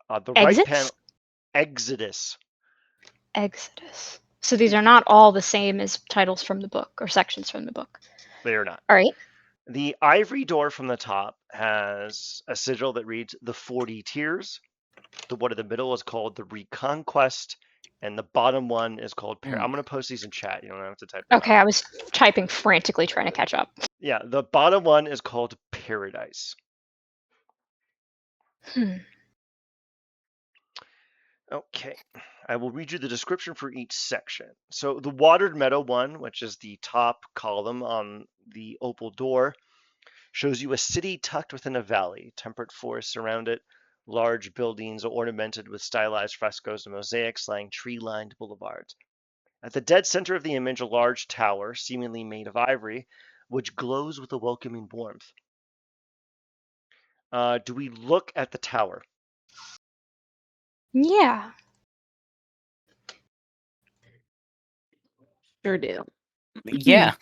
The right Exits? panel, Exodus, Exodus. So these are not all the same as titles from the book or sections from the book. they are not. All right. The ivory door from the top has a sigil that reads the 40 Tears. The one in the middle is called the Reconquest, and the bottom one is called I'm going to post these in chat. You don't have to type them Okay, out. I was typing frantically trying to catch up. Yeah, the bottom one is called Paradise. Okay, I will read you the description for each section. So the Watered Meadow one, which is the top column on the opal door, shows you a city tucked within a valley, temperate forests around it, large buildings ornamented with stylized frescoes and mosaics lining tree-lined boulevards. At the dead center of the image, a large tower, seemingly made of ivory, which glows with a welcoming warmth. Do we look at the tower? Yeah. Sure do. Yeah.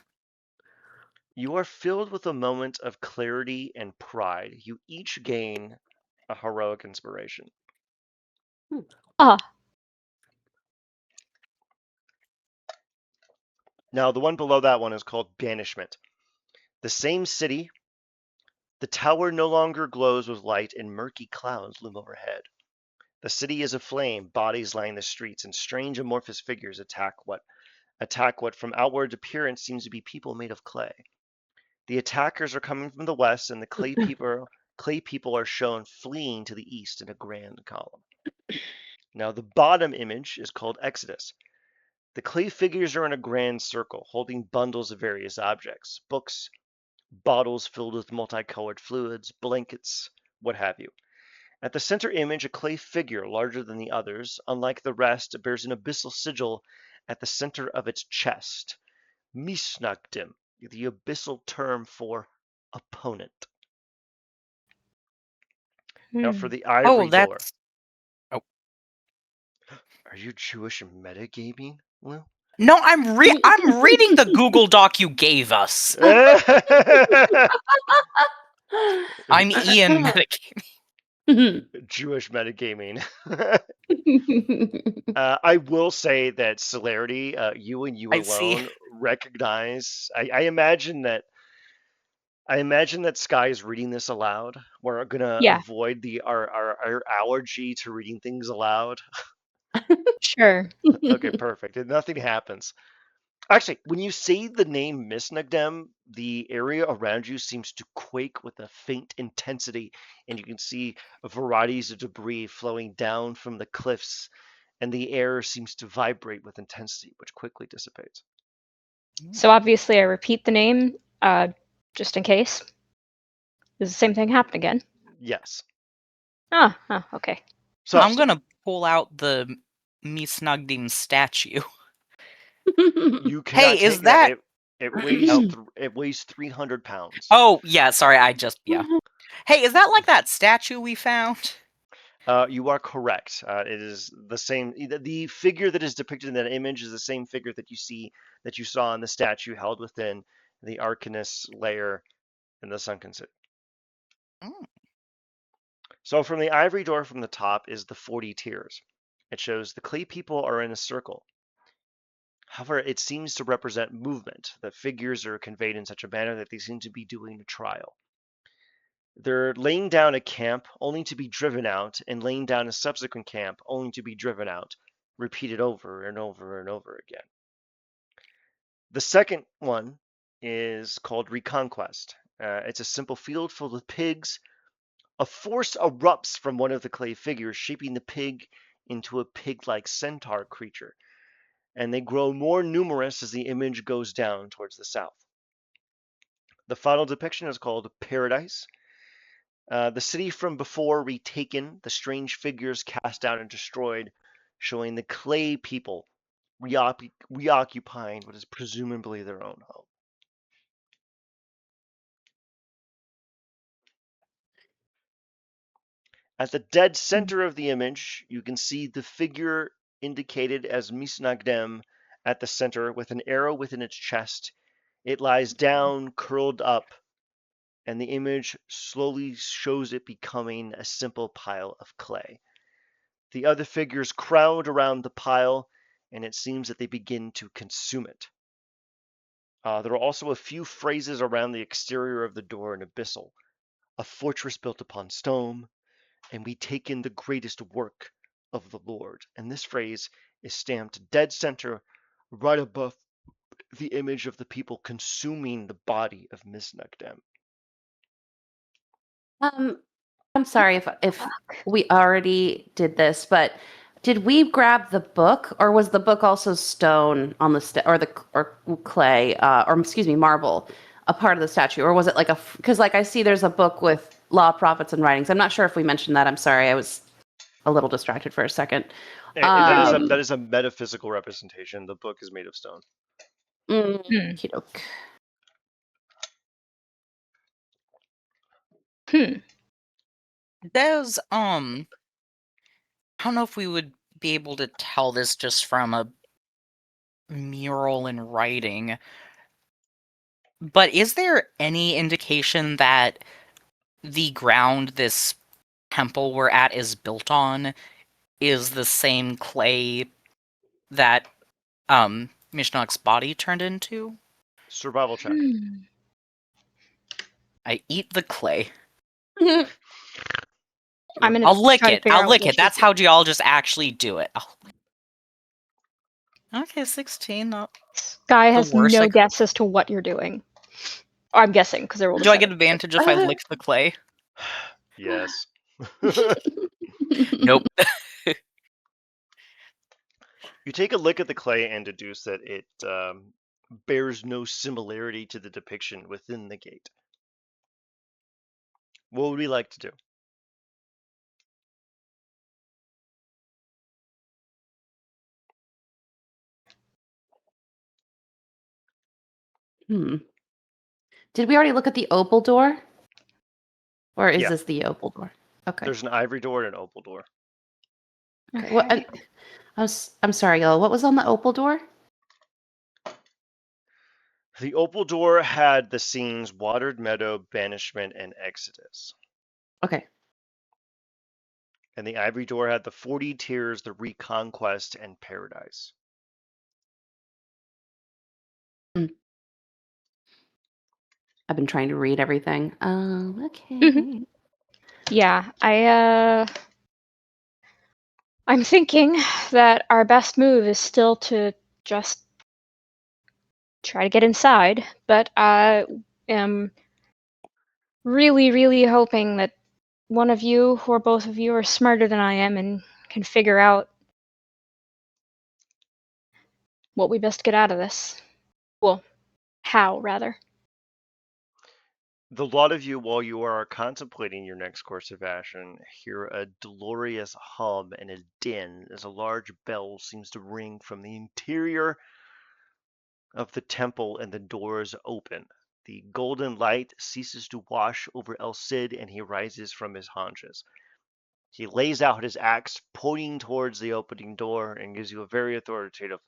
You are filled with a moment of clarity and pride. You each gain a heroic inspiration. Ah. Now, the one below that one is called Banishment. The same city, the tower no longer glows with light, and murky clouds loom overhead. The city is aflame, bodies line the streets, and strange amorphous figures attack what from outward appearance seems to be people made of clay. The attackers are coming from the west, and the clay people are shown fleeing to the east in a grand column. Now, the bottom image is called Exodus. The clay figures are in a grand circle, holding bundles of various objects, books, bottles filled with multicolored fluids, blankets, what have you. At the center image, a clay figure larger than the others, unlike the rest, bears an abyssal sigil at the center of its chest. Misnagdim, the abyssal term for opponent. Now for the Oh, ivory door. that's. Oh. Are you Jewish metagaming, Lou? No, I'm reading the Google Doc you gave us. I'm Ian Metagaming. Jewish metagaming. I will say that Celerity, you and you I see. alone recognize. I imagine that. I imagine that Sky is reading this aloud. We're gonna Yeah. avoid our allergy to reading things aloud. Sure. Okay, perfect. And nothing happens. Actually, when you say the name Misnagdem, the area around you seems to quake with a faint intensity, and you can see varieties of debris flowing down from the cliffs, and the air seems to vibrate with intensity, which quickly dissipates. So obviously I repeat the name, just in case. Does the same thing happen again? Yes. Okay. So I'm gonna pull out the Misnagdim statue. you cannot Hey, is take that? it weighs Oh. it weighs 300 pounds. Oh, yeah. Sorry, yeah. Hey, is that like that statue we found? You are correct. It is the same. The figure that is depicted in that image is the same figure that you saw in the statue held within the Arcanist layer in the Sunken City. Mm. So from the ivory door from the top is the 40 tiers. It shows the clay people are in a circle. However, it seems to represent movement. The figures are conveyed in such a manner that they seem to be doing a trial. They're laying down a camp only to be driven out, and laying down a subsequent camp only to be driven out, repeated over and over and over again. The second one is called Reconquest. It's a simple field filled with pigs. A force erupts from one of the clay figures, shaping the pig into a pig-like centaur creature, and they grow more numerous as the image goes down towards the south. The final depiction is called Paradise. The city from before retaken, the strange figures cast down and destroyed, showing the clay people reoccupying what is presumably their own home. At the dead center of the image, you can see the figure indicated as Misnagdem at the center with an arrow within its chest. It lies down, curled up, and the image slowly shows it becoming a simple pile of clay. The other figures crowd around the pile, and it seems that they begin to consume it. There are also a few phrases around the exterior of the door in Abyssal. A fortress built upon stone, and we take in the greatest work of the Lord. And this phrase is stamped dead center right above the image of the people consuming the body of Misnagdem. I'm sorry if we already did this, but did we grab the book, or was the book also stone on the or clay, or excuse me, marble, a part of the statue, or was it like because like I see there's a book with law, prophets, and writings. I'm not sure if we mentioned that. I'm sorry, I was a little distracted for a second. That is a metaphysical representation. The book is made of stone. Okey-doke. Does I don't know if we would be able to tell this just from a mural in writing, but is there any indication that the ground this temple we're at is built on is the same clay that Mishnok's body turned into? Survival check. I eat the clay. I'm gonna I'll lick try to it. figure I'll out lick what it. That's how geologists actually do it. Okay, 16. Not Guy the has worst I no could- guess as to what you're doing. Or I'm guessing because I rolled a Do I 7. get advantage if I lick the clay? Yes. Nope. You take a look at the clay and deduce that it bears no similarity to the depiction within the gate. What would we like to do? Did we already look at the opal door? Or is Yeah. this the opal door? Okay. There's an ivory door and an opal door. Okay. Well, I'm sorry, y'all. What was on the opal door? The opal door had the scenes Watered Meadow, Banishment, and Exodus. Okay. And the ivory door had the 40 Tears, the Reconquest, and Paradise. I've been trying to read everything. Okay. Yeah, I'm thinking that our best move is still to just try to get inside, but I am really, really hoping that one of you or both of you are smarter than I am and can figure out what we best get out of this. Well, how, rather. The lot of you, while you are contemplating your next course of action, hear a dolorous hum and a din as a large bell seems to ring from the interior of the temple and the doors open. The golden light ceases to wash over El Cid and he rises from his haunches. He lays out his axe, pointing towards the opening door, and gives you a very authoritative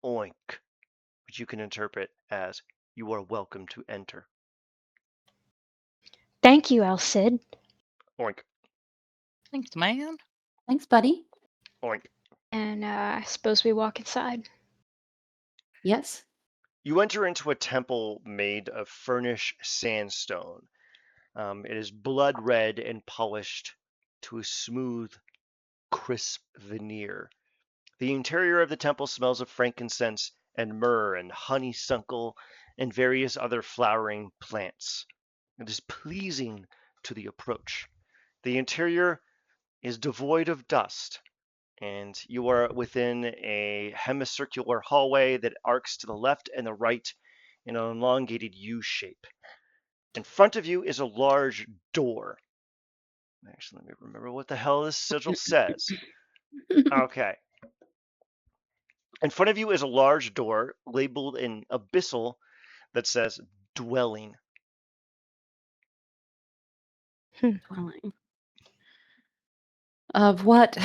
oink, which you can interpret as you are welcome to enter. Thank you, El Cid. Oink, Thanks, man. Thanks, buddy. oink. And I suppose we walk inside. Yes. You enter into a temple made of furnished sandstone. It is blood red and polished to a smooth, crisp veneer. The interior of the temple smells of frankincense and myrrh and honeysuckle and various other flowering plants. It is pleasing to the approach. The interior is devoid of dust, and you are within a hemicircular hallway that arcs to the left and the right in an elongated U shape. In front of you is a large door. Actually, let me remember what the hell this sigil says. Okay. In front of you is a large door labeled in abyssal that says dwelling. Dwelling. Of what?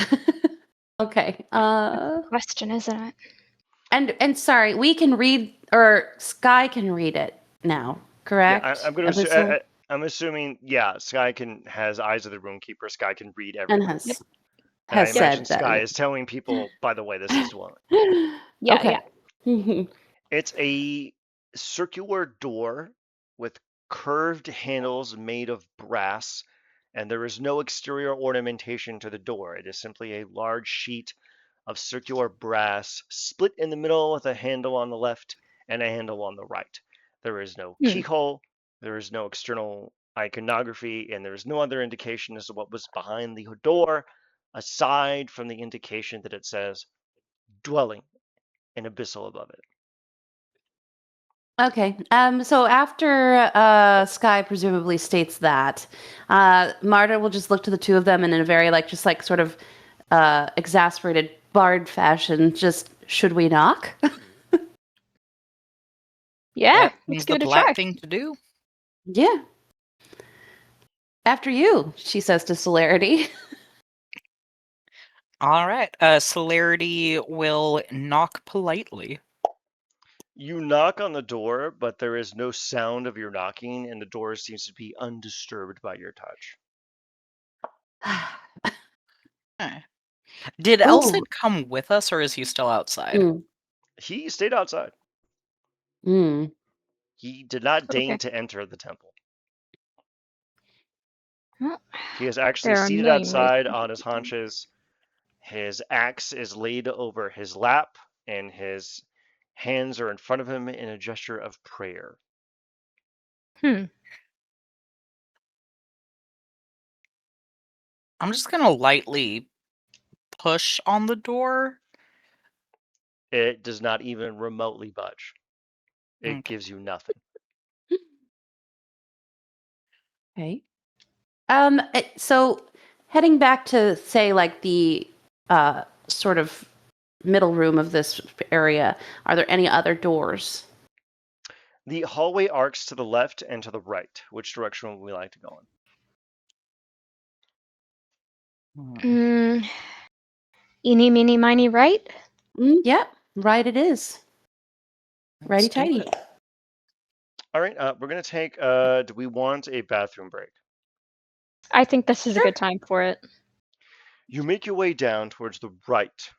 Okay. Question, isn't it? And sorry, we can read, or Sky can read it now, correct? Yeah, I'm assuming, yeah, Sky has eyes of the roomkeeper. Sky can read And everything. has And I has imagine said Sky that. is telling people, by the way, this is dwelling. Yeah, Okay. It's a circular door with curved handles made of brass, and there is no exterior ornamentation to the door. It is simply a large sheet of circular brass split in the middle with a handle on the left and a handle on the right. There is no keyhole, there is no external iconography, and there is no other indication as to what was behind the door aside from the indication that it says dwelling in abyssal above it. Okay. So after Sky presumably states that, Marta will just look to the two of them and in a very sort of exasperated, bard fashion, just should we knock? Yeah, That let's seems give the it a try. black thing to do. Yeah. After you, she says to Celerity. All right. Celerity will knock politely. You knock on the door, but there is no sound of your knocking, and the door seems to be undisturbed by your touch. Okay. Did Oh. Elsid come with us, or is he still outside? Mm. He stayed outside. Mm. He did not deign Okay. to enter the temple. Well, He is actually there are a seated million ways outside to on his haunches. His axe is laid over his lap, and his hands are in front of him in a gesture of prayer. Hmm. I'm just gonna lightly push on the door. It does not even remotely budge. It Okay. gives you nothing. Okay. So heading back to say like the sort of middle room of this area, are there any other doors? The hallway arcs to the left and to the right. Which direction would we like to go in? Mm, eeny, meeny, miny, right? Yep, right it is. Let's Righty do tighty. it. All right, we're going to take, do we want a bathroom break? I think this is a Sure. good time for it. You make your way down towards the right,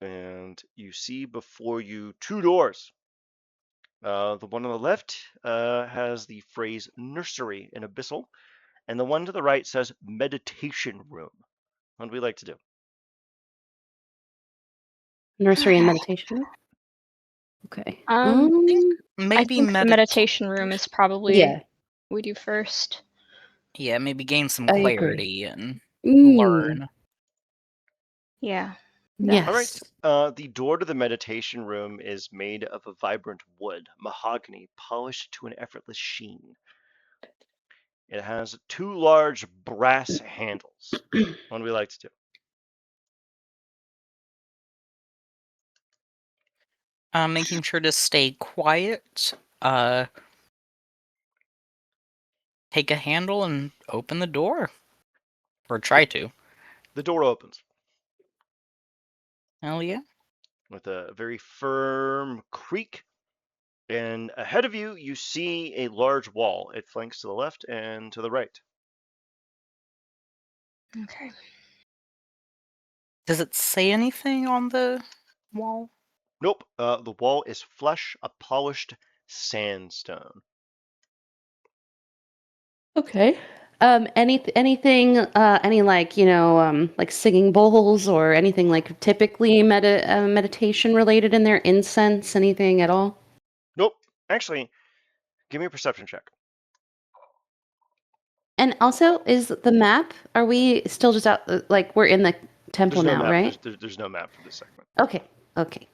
and you see before you two doors. The one on the left has the phrase nursery in abyssal, and the one to the right says meditation room. What would we like to do? Nursery and meditation. Okay. I Maybe think the meditation room is probably Yeah, we do first. Yeah, maybe gain some I agree. clarity and Mm, learn. Yeah. All right. yes. The door to the meditation room is made of a vibrant wood, mahogany, polished to an effortless sheen. It has two large brass handles. What do we like to do? Making sure to stay quiet. Take a handle and open the door. Or try to. The door opens Hell yeah. with a very firm creak, and ahead of you, you see a large wall. It flanks to the left and to the right. Okay. Does it say anything on the wall? Nope, the wall is flush, a polished sandstone. Okay. Anything, any like, like singing bowls or anything like typically meditation related in there? Incense, anything at all? Nope, actually, give me a perception check. And also, is the map, are we still just out, like we're in the temple There's no now, map. right? There's no map for this segment. Okay. Okay.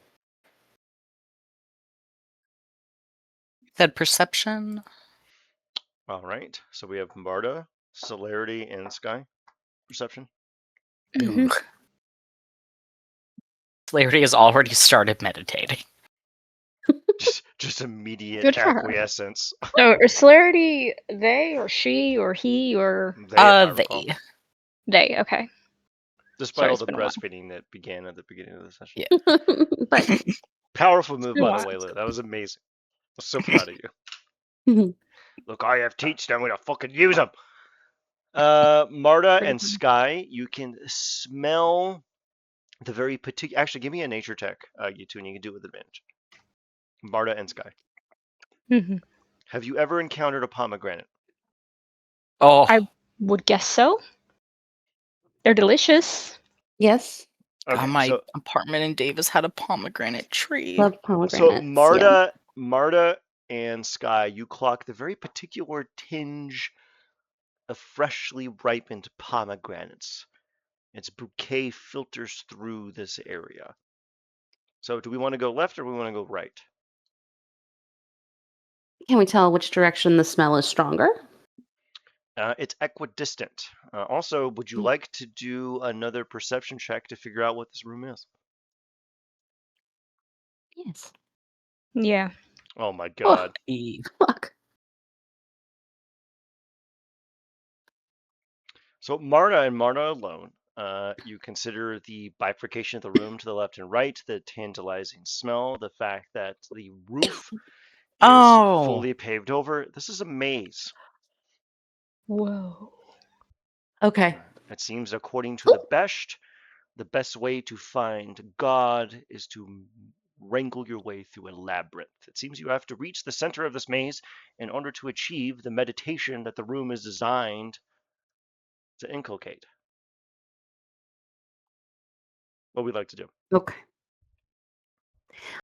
Said perception. All right, so we have Marta, Celerity, and Sky. Perception. Mhm. Ugh. Clarity has already started meditating. Just immediate Good for her. acquiescence. So, is celerity they or she or he or They, if I recall. They. they? Okay. Despite Sorry, all it's the been a while. breastfeeding that began at the beginning of the session. Yeah. But Powerful move, been a by the while. way, Lou. That was amazing. I'm so proud of you. Look, I have teached. I'm gonna fucking use them. Marta Pretty and good. Sky, you can smell the very particular. Actually, give me a nature check, you two, and you can do it with advantage. Marta and Sky, Mhm. have you ever encountered a pomegranate? Oh, I would guess so. They're delicious. yes, Okay, my apartment in Davis had a pomegranate tree. love so pomegranates. Yeah. Marta and Sky, you clock the very particular tinge of freshly ripened pomegranates. Its bouquet filters through this area. So, do we want to go left or we want to go right? Can we tell which direction the smell is stronger? It's equidistant. Also, would you like to do another perception check to figure out what this room is? Yes. Yeah. Oh my Oh, god. fuck. So Marta and Marta alone, you consider the bifurcation of the room to the left and right, the tantalizing smell, the fact that the roof is Oh, fully paved over. This is a maze. Whoa. Okay. It seems, according to the best way to find God is to wrangle your way through a labyrinth. It seems you have to reach the center of this maze in order to achieve the meditation that the room is designed to inculcate. What we'd like to do. Okay.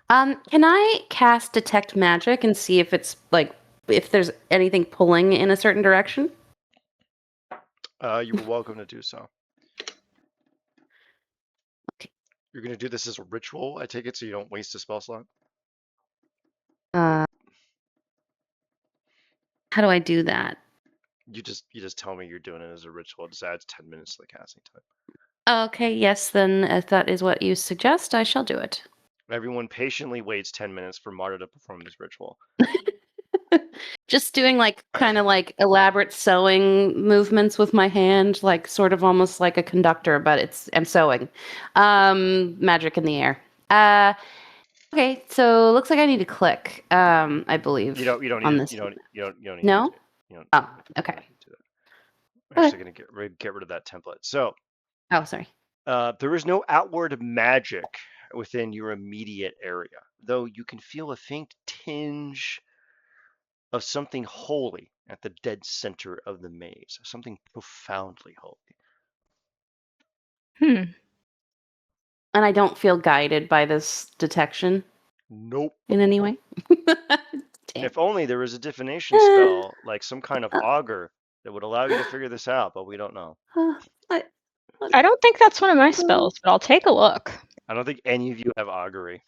Can I cast detect magic and see if it's like if there's anything pulling in a certain direction? You were welcome to do so. Okay. You're going to do this as a ritual, I take it, so you don't waste a spell slot? How do I do that? You just tell me you're doing it as a ritual. It just adds 10 minutes to the casting time. Okay, yes, then if that is what you suggest, I shall do it. Everyone patiently waits 10 minutes for Marta to perform this ritual. Just doing like kind of like elaborate sewing movements with my hand, like sort of almost like a conductor, but I'm sewing. Magic in the air. Okay, so looks like I need to click, I believe, You don't need on to this. you don't need to No? do you don't Oh, you okay. don't need to do that. I'm actually Okay. going to get rid of that template. So, Oh, sorry. there is no outward magic within your immediate area, though you can feel a faint tinge of something holy at the dead center of the maze, something profoundly holy. Hmm. And I don't feel guided by this detection Nope. in any way. Damn. If only there was a divination spell, like some kind of augur, that would allow you to figure this out, but we don't know. I- I don't think that's one of my spells, but I'll take a look. I don't think any of you have augury.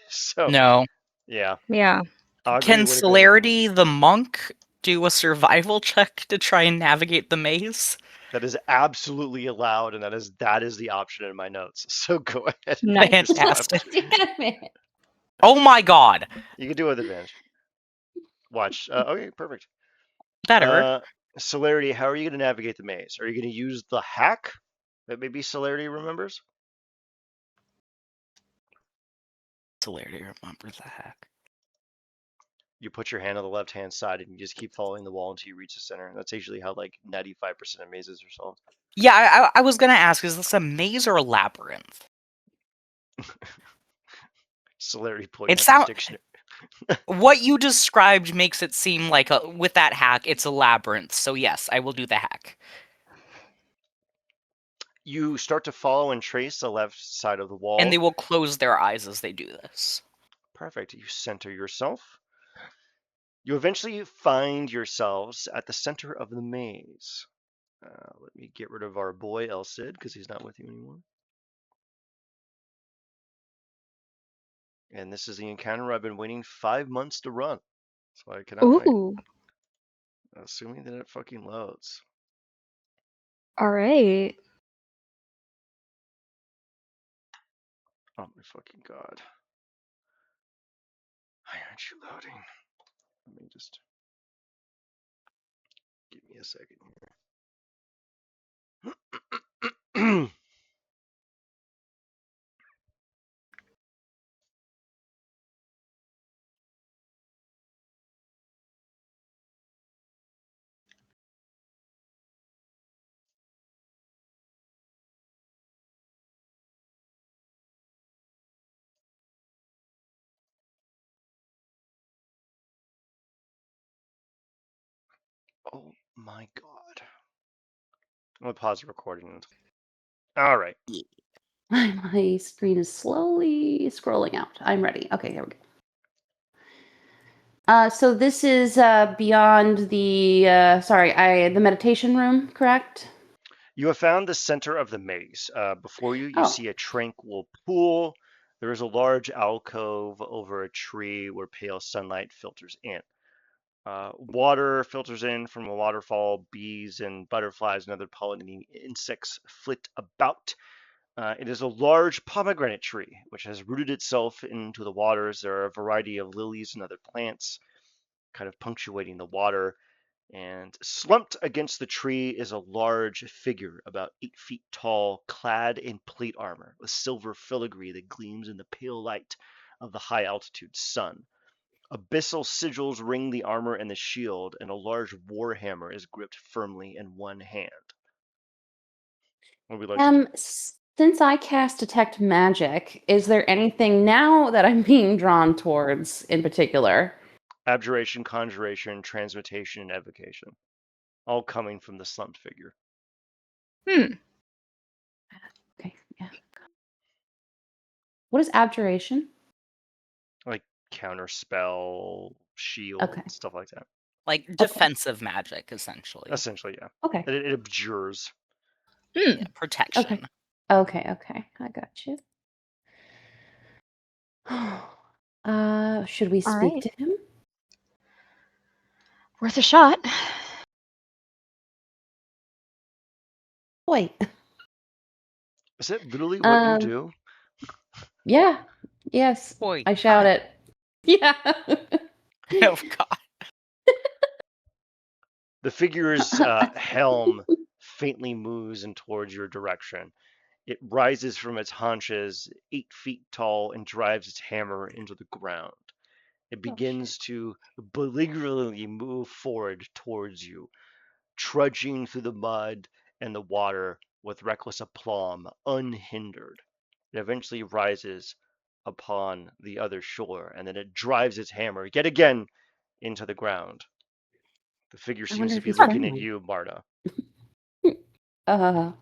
So, no. yeah, Yeah. augury Can would have been. Celerity the monk do a survival check to try and navigate the maze? That is absolutely allowed, and that is the option in my notes. So go ahead and make Nice. your survival Fantastic. check. Damn it. Oh my god. You can do it with advantage. Watch. Okay, perfect. Better. Celerity, how are you going to navigate the maze? Are you going to use the hack that maybe Celerity remembers? Celerity, remember the hack. You put your hand on the left-hand side and you just keep following the wall until you reach the center. That's usually how like 95% of mazes are solved. Yeah, I was gonna ask, is this a maze or a labyrinth? Celerity pulling It up his sound dictionary. what you described makes it seem like with that hack, it's a labyrinth. So yes, I will do the hack. You start to follow and trace the left side of the wall. And they will close their eyes as they do this. Perfect. You center yourself. You eventually find yourselves at the center of the maze. Let me get rid of our boy El Cid because he's not with you anymore. And this is the encounter I've been waiting 5 months to run. So I cannot wait. Ooh. Assuming that it fucking loads. All right. Oh my fucking god. Why aren't you loading? Let me just give me a second here. Oh my god. I'm gonna pause the recording. All right. My screen is slowly scrolling out. I'm ready. Okay, here we go. So this is beyond the the meditation room, correct? You have found the center of the maze. Before you, you Oh, see a tranquil pool. There is a large alcove over a tree where pale sunlight filters in. Water filters in from a waterfall. Bees and butterflies and other pollinating insects flit about. It is a large pomegranate tree which has rooted itself into the waters. There are a variety of lilies and other plants kind of punctuating the water. And slumped against the tree is a large figure, about 8 feet tall, clad in plate armor, with silver filigree that gleams in the pale light of the high altitude sun. Abyssal sigils ring the armor and the shield, and a large war hammer is gripped firmly in one hand. What would we like to do? Since I cast detect magic, is there anything now that I'm being drawn towards in particular? Abjuration, conjuration, transmutation, and evocation. All coming from the slumped figure. Hmm. Okay, yeah. What is abjuration? Like counterspell, shield, Okay. stuff like that. Like defensive magic, essentially. Essentially, yeah. Okay. It abjures. Hmm. Yeah, protection. Okay. I got you. Should we All speak right. to him? Worth a shot. Wait. Is it literally what you Um, do? yeah. Yes. Boy. I shout it. Yeah. Oh god. The figure's helm faintly moves in towards your direction. It rises from its haunches, 8 feet tall, and drives its hammer into the ground. It Oh, shit. begins to belligerently move forward towards you, trudging through the mud and the water with reckless aplomb, unhindered. It eventually rises upon the other shore, and then it drives its hammer yet again into the ground. The figure I seems wonder to if be he's looking at friendly. you, Marta. Uh,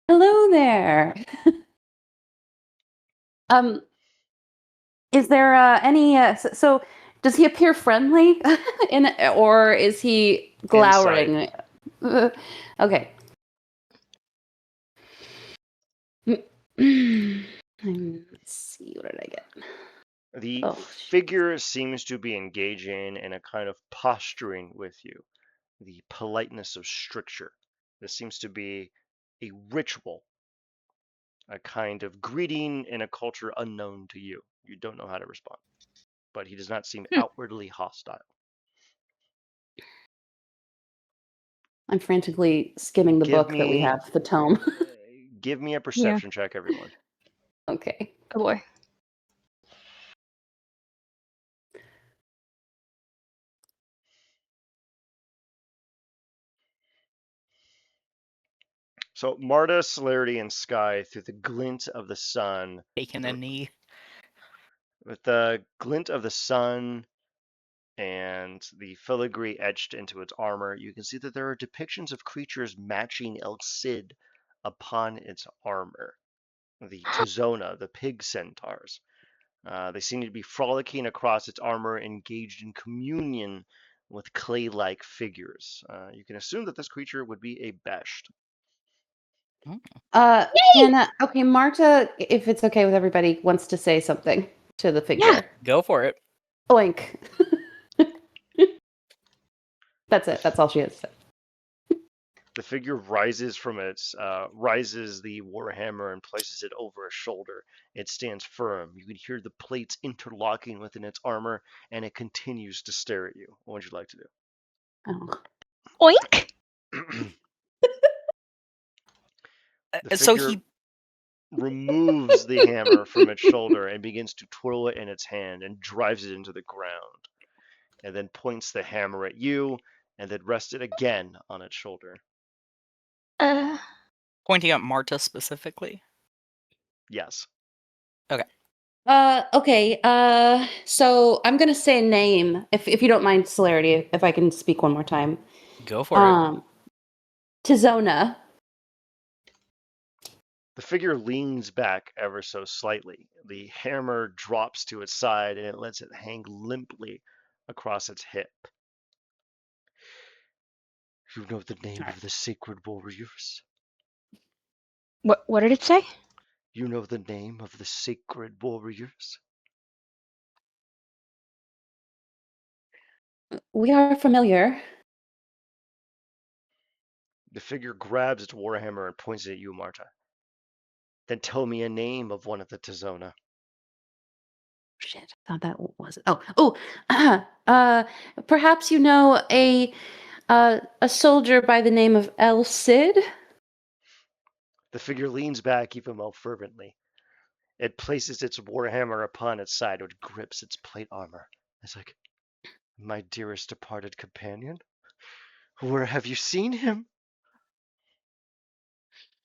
Hello there. Um, is there any so does he appear friendly in or is he Insight. glowering? Okay. Let's see, what did I get? The Oh, figure seems to be engaging in a kind of posturing with you, the politeness of stricture. This seems to be a ritual, a kind of greeting in a culture unknown to you. You don't know how to respond, but he does not seem Hmm. outwardly hostile. I'm frantically skimming the Give book that we me, have, the tome. give me a Yeah. perception check, everyone. Okay. Oh boy. So Marta, Celerity, and Sky, through the glint of the sun, Taking a knee. with the glint of the sun and the filigree etched into its armor, you can see that there are depictions of creatures matching El Cid upon its armor. The Tizona, the pig centaurs. They seem to be frolicking across its armor, engaged in communion with clay-like figures. You can assume that this creature would be a Besht. Can okay, Marta, if it's okay with everybody, wants to say something to the Yeah. figure. Go for it. Oink. That's it. That's all she has to say. The figure rises rises the warhammer and places it over a shoulder. It stands firm. You can hear the plates interlocking within its armor, and it continues to stare at you. What would you like to Oh. Oink. do? The So figure he removes the hammer from its shoulder and begins to twirl it in its hand and drives it into the ground, and then points the hammer at you, and then rests it again on its shoulder. pointing at Marta specifically. Yes. Okay. So I'm gonna say a name, if you don't mind, Celerity, if I can speak one more time. Go for it. Tizona. The figure leans back ever so slightly. The hammer drops to its side and it lets it hang limply across its hip. You know the name All right. of the sacred warriors? What did it say? You know the name of the sacred warriors? We are familiar. The figure grabs its warhammer and points it at you, Marta. Then tell me a name of one of the Tizona. Shit, I thought that was it. Perhaps you know a soldier by the name of El Cid? The figure leans back even more fervently. It places its warhammer upon its side, which grips its plate armor. It's like, my dearest departed companion? Where have you seen him?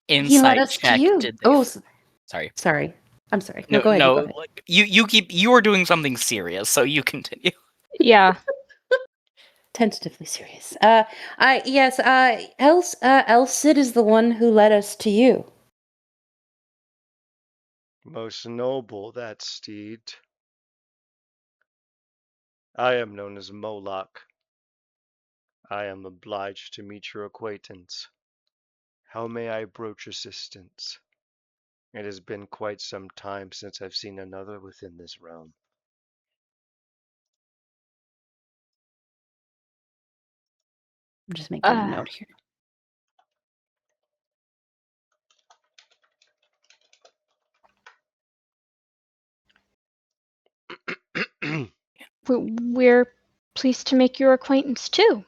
He led Insight us to check. you. Did they? Oh, Sorry. sorry. I'm sorry. No, No, go ahead. You go no. ahead. Like you are doing something serious, so you continue. Yeah. Tentatively serious. El Cid is the one who led us to you. Most noble that steed. I am known as Moloch. I am obliged to meet your acquaintance. How may I broach assistance? It has been quite some time since I've seen another within this realm. I'm just making a Uh, note here. we're pleased to make your acquaintance too.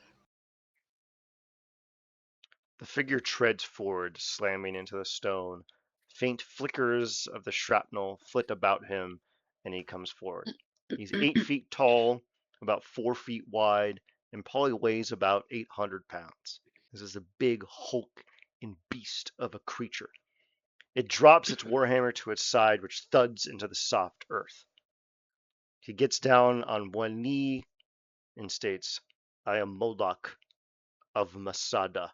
The figure treads forward, slamming into the stone. Faint flickers of the shrapnel flit about him, and he comes forward. He's 8 feet tall, about 4 feet wide, and probably weighs about 800 pounds. This is a big hulk and beast of a creature. It drops its warhammer to its side, which thuds into the soft earth. He gets down on one knee and states, I am Moloch of Masada,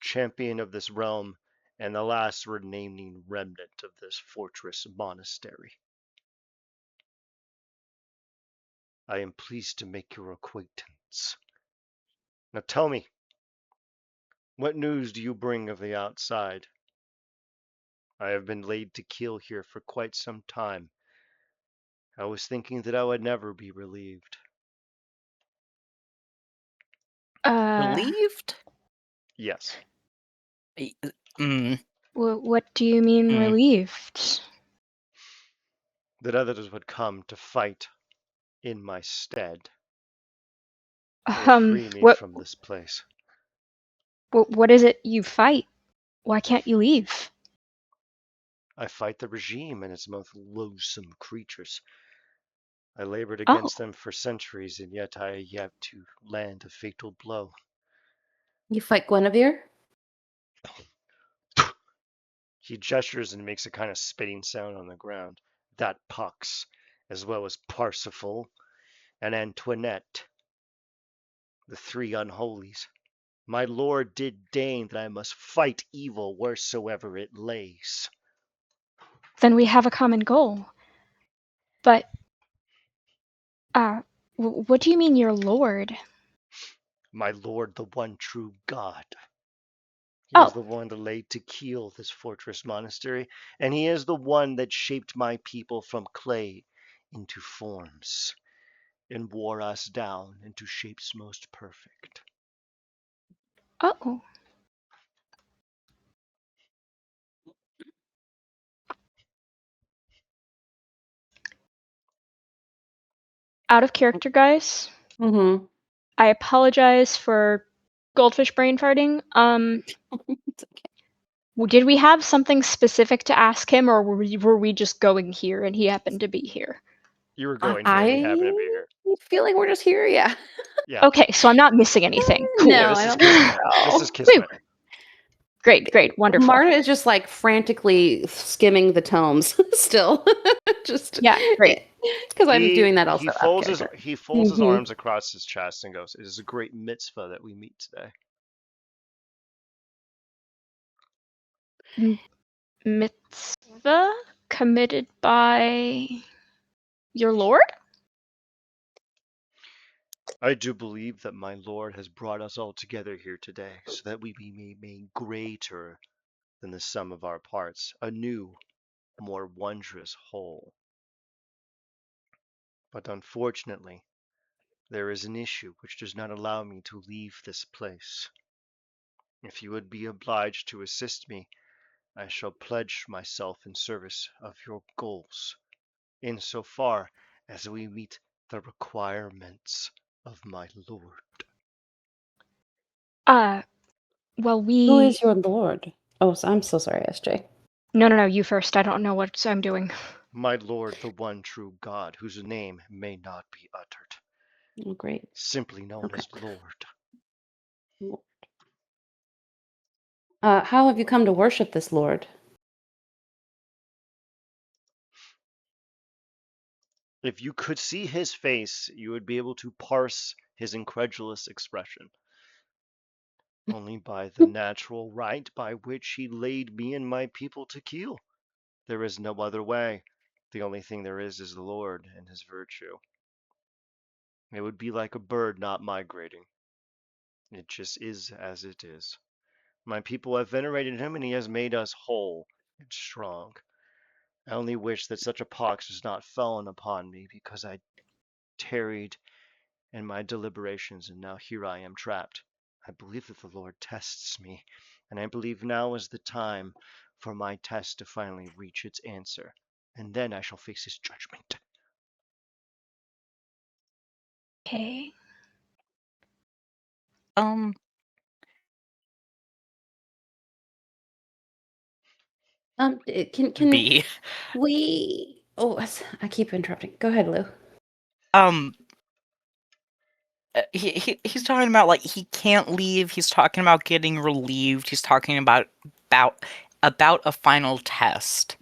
champion of this realm and the last remaining remnant of this Fortress-Monastery. I am pleased to make your acquaintance. Now tell me, what news do you bring of the outside? I have been laid to kill here for quite some time. I was thinking that I would never be relieved. Relieved? Yes, Mm, What do you mean mm. relieved? that others would come to fight in my stead and free me What from this place. what is it you fight? Why can't you leave? I fight the regime and its most loathsome creatures. I labored Oh, against them for centuries, and yet I have yet to land a fatal blow. You fight Guinevere? He gestures and makes a kind of spitting sound on the ground. That Pox, as well as Parsifal and Antoinette, the three unholies. My lord did deign that I must fight evil wheresoever it lays. then we have a common goal. But what do you mean your lord? My lord, the one true God. He is Oh, the one that laid to keel this Fortress-Monastery, and he is the one that shaped my people from clay into forms, and wore us down into shapes most perfect. oh. Out of character, guys. Mm-hmm. I apologize for goldfish brain farting. It's okay. Did we have something specific to ask him, or were we just going here and he happened to be here? You were I, going here and he happened to be here. I feel like we're just here, yeah. Yeah, Okay, so I'm not missing anything. yeah, Cool. No, this I is don't think Kismet. This so. is Woo! Kismet. Great, wonderful. Marta is just like frantically skimming the tomes still. Just Yeah, great. because I'm doing that He also out of folds character. his Mm-hmm. arms across his chest and goes, "It is a great mitzvah that we meet today." Mitzvah committed by your lord? I do believe that my Lord has brought us all together here today, so that we be made greater than the sum of our parts, a new, more wondrous whole. But unfortunately, There is an issue which does not allow me to leave this place. If you would be obliged to assist me, I shall pledge myself in service of your goals, insofar as we meet the requirements of my lord. Uh, well, Who is your lord? Oh, I'm so sorry, SJ. No, you first. I don't know what I'm doing. My lord, the one true God, whose name may not be uttered, Oh, great. simply known Okay. as Lord. How have you come to worship this lord? If you could see his face, you would be able to parse his incredulous expression. Only by the natural right by which he laid me and my people to kill. There is no other way. The only thing there is the Lord and his virtue. It would be like a bird not migrating. It just is as it is. My people have venerated him, and he has made us whole and strong. I only wish that such a pox has not fallen upon me, because I tarried in my deliberations, and now here I am trapped. I believe that the Lord tests me, and I believe now is the time for my test to finally reach its answer, and then I shall face his judgment. Okay. Um, Can B. we? Oh, I keep interrupting. Go ahead, Lou. Um, he's talking about like he can't leave. He's talking about getting relieved. He's talking about about a final test.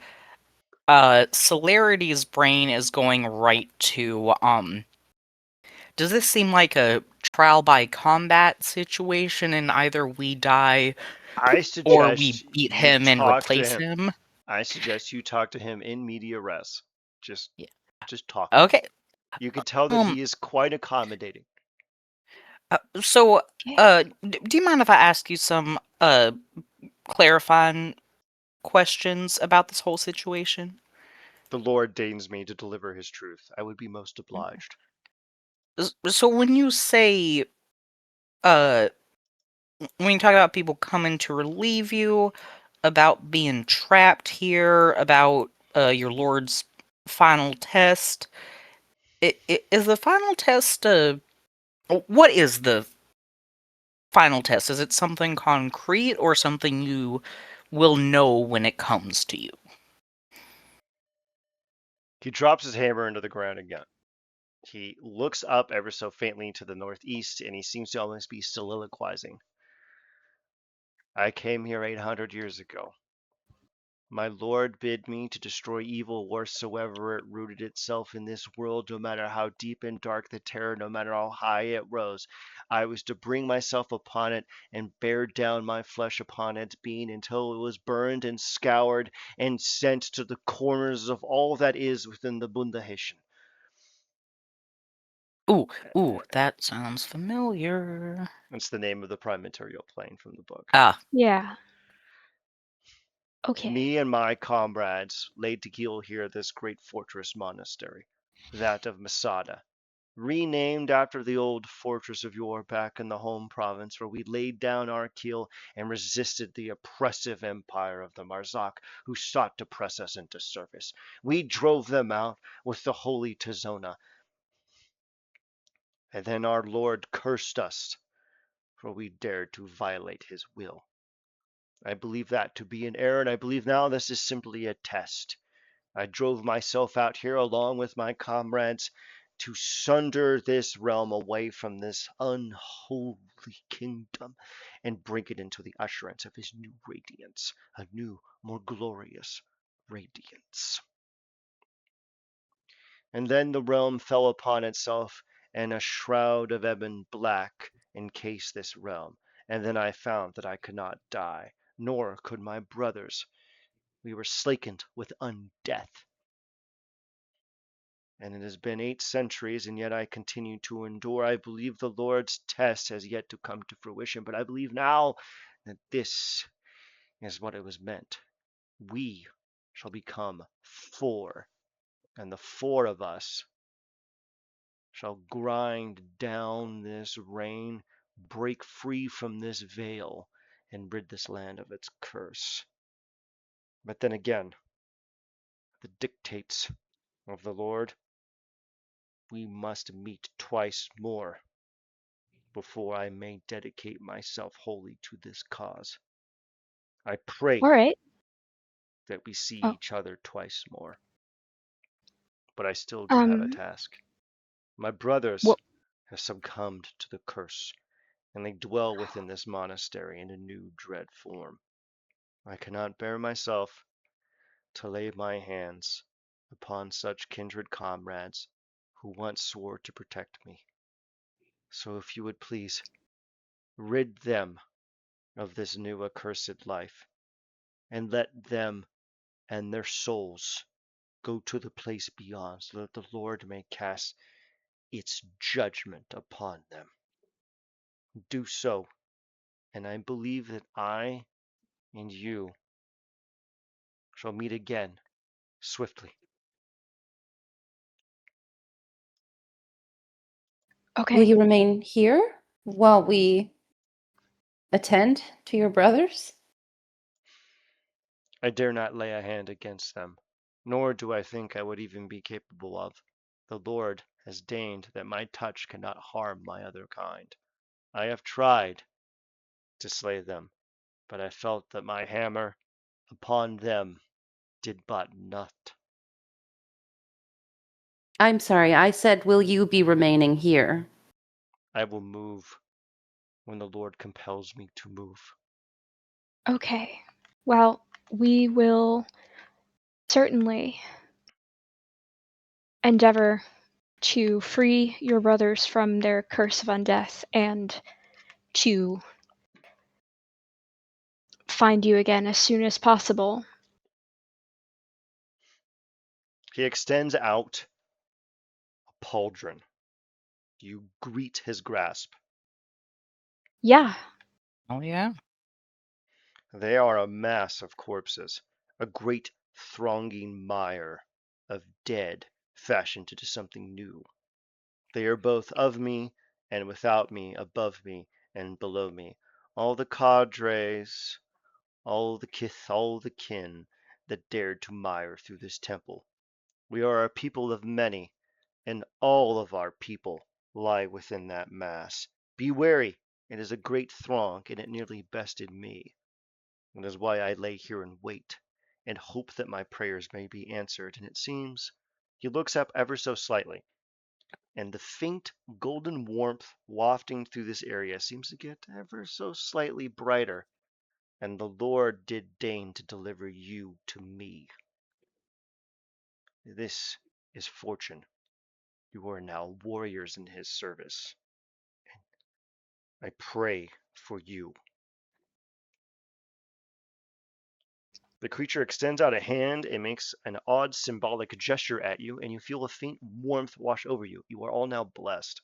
Celerity's brain is going right to does this seem like a trial by combat situation and either we die I or we suggest beat you him and talk to replace him. him? I suggest you talk to him in media res. Just, Yeah. just talk to him. Okay. You can tell that Um. he is quite accommodating. So, Okay. do you mind if I ask you some clarifying questions about this whole situation? The Lord deigns me to deliver his truth. I would be most obliged. So, when you say uh, when you talk about people coming to relieve you, about being trapped here, about your lord's final test, is the final test what is the final test? Is it something concrete or something you will know when it comes to you? He drops his hammer into the ground again. He looks up ever so faintly to the northeast, and he seems to almost be soliloquizing. I came here 800 years ago. My Lord bid me to destroy evil wheresoever it rooted itself in this world, no matter how deep and dark the terror, no matter how high it rose. I was to bring myself upon it and bear down my flesh upon its being until it was burned and scoured and sent to the corners of all that is within the Bundahation. Ooh, ooh, that sounds familiar. That's the name of the prime material plane from the book. Ah, Yeah. Okay. Me and my comrades laid to kill here this great Fortress-Monastery, that of Masada, renamed after the old fortress of yore back in the home province, where we laid down our keel and resisted the oppressive empire of the Marzak, who sought to press us into service. We drove them out with the holy Tizona, and then our Lord cursed us, for we dared to violate his will. I believe that to be an error, and I believe now this is simply a test. I drove myself out here along with my comrades to sunder this realm away from this unholy kingdom and bring it into the usherance of his new radiance, a new, more glorious radiance. And then the realm fell upon itself, and a shroud of ebon black encased this realm. And then I found that I could not die, nor could my brothers. We were slackened with undeath. And it has been 8 centuries, and yet I continue to endure. I believe the Lord's test has yet to come to fruition, but I believe now that this is what it was meant. We shall become four, and the four of us shall grind down this rain, break free from this veil, and rid this land of its curse. But then again, the dictates of the Lord, we must meet twice more before I may dedicate myself wholly to this cause. I pray All right. that we see Oh. each other twice more. But I still do have a task. My brothers Well, have succumbed to the curse, and they dwell within this monastery in a new dread form. I cannot bear myself to lay my hands upon such kindred comrades who once swore to protect me. So if you would please rid them of this new accursed life, and let them and their souls go to the place beyond, so that the Lord may cast its judgment upon them. Do so, and I believe that I and you shall meet again swiftly. okay. Will you remain here while we attend to your brothers? I dare not lay a hand against them, nor do I think I would even be capable of. The Lord has deigned that my touch cannot harm my other kind. I have tried to slay them, but I felt that my hammer upon them did but naught. I'm sorry, I said, will you be remaining here? I will move when the Lord compels me to move. Okay. Well, we will certainly endeavor to free your brothers from their curse of undeath and to find you again as soon as possible. He extends out a pauldron. You greet his grasp. Yeah. Oh, yeah. They are a mass of corpses, a great thronging mire of dead fashioned into something new. They are both of me and without me, above me and below me. All the cadres, all the kith, all the kin that dared to mire through this temple. We are a people of many, and all of our people lie within that mass. Be wary, it is a great throng, and it nearly bested me. That is why I lay here and wait, and hope that my prayers may be answered. And it seems he looks up ever so slightly, and the faint golden warmth wafting through this area seems to get ever so slightly brighter. And the Lord did deign to deliver you to me. This is fortune. You are now warriors in his service. I pray for you. The creature extends out a hand and makes an odd symbolic gesture at you, and you feel a faint warmth wash over you. You are all now blessed.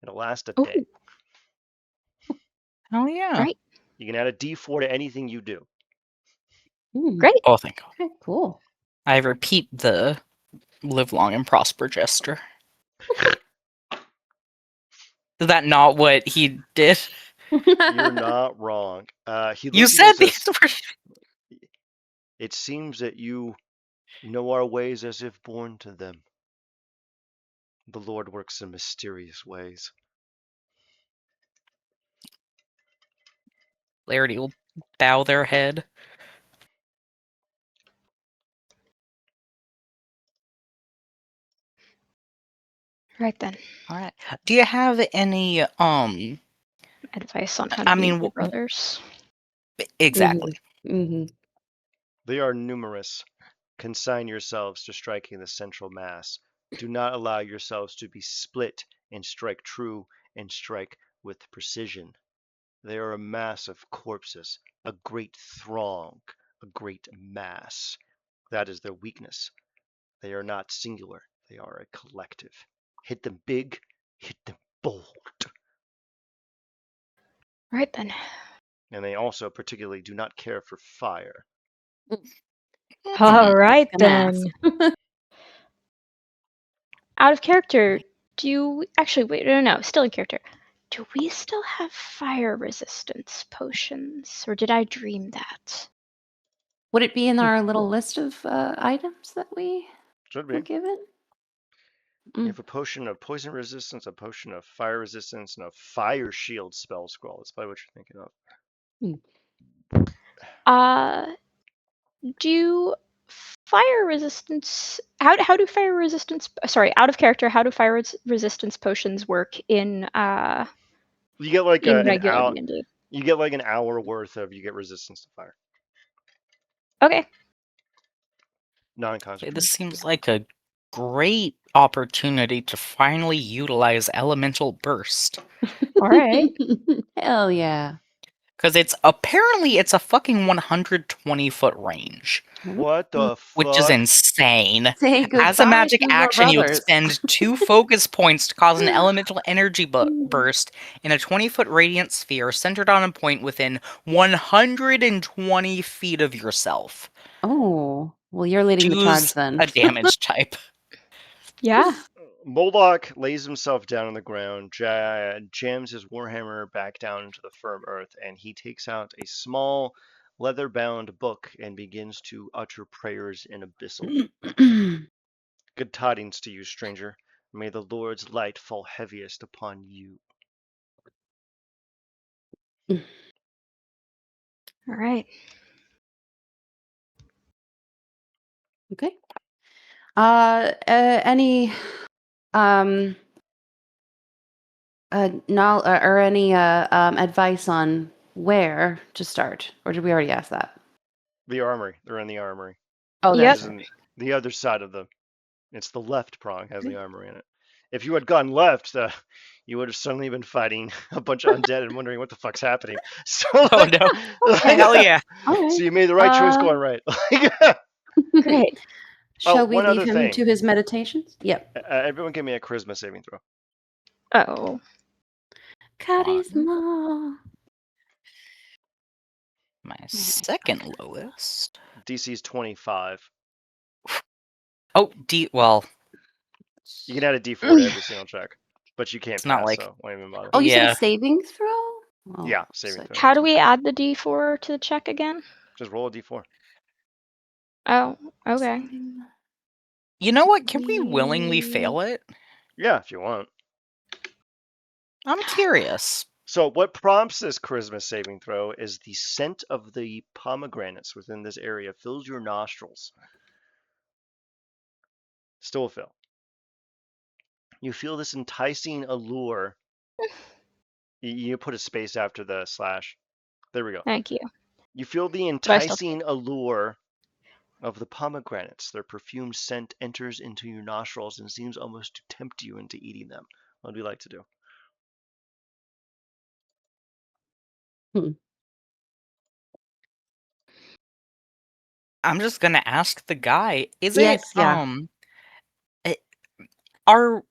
It'll last a Oh, day. Oh, yeah. great. You can add a d4 to anything you do. Great. Oh, thank God. Okay, cool. I repeat the live long and prosper gesture. Is that not what he did? You're not wrong. He You looks at you said and these says, were. "It seems that you know our ways as if born to them. The Lord works in mysterious ways." Larry will bow their head. Right then. All right. Do you have any Advice on how to I meet mean, your brothers. exactly. Mm-hmm. They are numerous. Consign yourselves to striking the central mass. Do not allow yourselves to be split and strike true and strike with precision. They are a mass of corpses, a great throng, a great mass. That is their weakness. They are not singular, they are a collective. Hit them big, hit them bold. Right then. And they also particularly do not care for fire. All right Gonna ask. then. Out of character, Actually, wait, no, still in character. Do we still have fire resistance potions, or did I dream that? Would it be in our little list of items that we Should were be. given? You have a potion of poison resistance, a potion of fire resistance, and a fire shield spell scroll. That's probably what you're thinking of. Do fire resistance? How do fire resistance? Sorry, out of character. How do fire resistance potions work in You get like in an regular hour. D&D? You get like an hour worth of. You get resistance to fire. Okay. Non-concentrated. This seems like a great opportunity to finally utilize Elemental Burst. All right. Hell yeah. Because it's a fucking 120-foot range, What the which is fuck? insane. Say As a goodbye magic to your action, you brothers. expend 2 focus points to cause an elemental energy burst in a 20-foot radiant sphere centered on a point within 120 feet of yourself. Oh, well, you're leading the charge Choose then. a damage type. Yeah. Moldoc lays himself down on the ground, jams his warhammer back down into the firm earth, and he takes out a small leather-bound book and begins to utter prayers in abyssal. Good tidings to you, stranger. May the Lord's light fall heaviest upon you. All right. Okay. Any or any advice on where to start, or did we already ask that? The armory. They're in the armory. Oh, Which Yep. is in the other side of the. It's the left prong has the armory in it. If you had gone left, you would have suddenly been fighting a bunch of undead and wondering what the fuck's happening. So, Oh no. Hell yeah. Okay. So you made the right choice going right. Great. Shall we one leave other him thing. to his meditations? Yep. Everyone give me a charisma saving throw. Oh. Charisma. My second lowest. DC's 25. Oh, well, You can add a D4 to every single check, but you can't It's not pass, like- so won't even bother. Oh, you said Yeah. a saving throw? Oh, Yeah, saving sick. throw. How do we add the D4 to the check again? Just roll a D4. Oh, okay. you know what? Can we willingly fail it? Yeah, if you want. I'm curious. So what prompts this charisma saving throw is the scent of the pomegranates within this area fills your nostrils. Still a fail. You feel this enticing allure. You put a space after the slash. There we go. Thank you. You feel the But I still- enticing allure of the pomegranates. Their perfumed scent enters into your nostrils and seems almost to tempt you into eating them. What would you like to do? I'm just gonna ask the guy. Is Yes, it yeah. are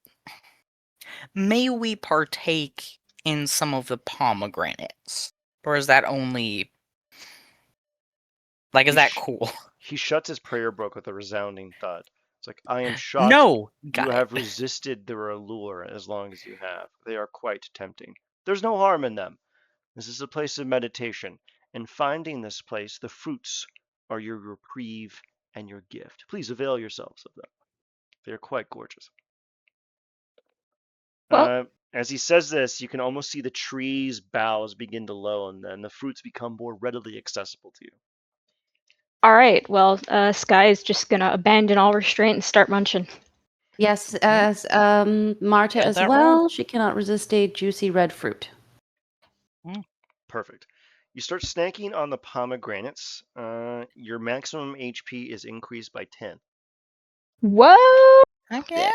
may we partake in some of the pomegranates? Or is that only like is that cool? He shuts his prayer book with a resounding thud. It's like, I am shocked No, you got have it. resisted their allure as long as you have. They are quite tempting. There's no harm in them. This is a place of meditation. In finding this place, the fruits are your reprieve and your gift. Please avail yourselves of them. They are quite gorgeous. Well- As he says this, you can almost see the trees' boughs begin to low, and then the fruits become more readily accessible to you. All right. Well, Sky is just gonna abandon all restraint and start munching. Yes, as Marta Get as that well. roll. She cannot resist a juicy red fruit. Perfect. You start snacking on the pomegranates. Your maximum HP is increased by 10. What? Heck yeah.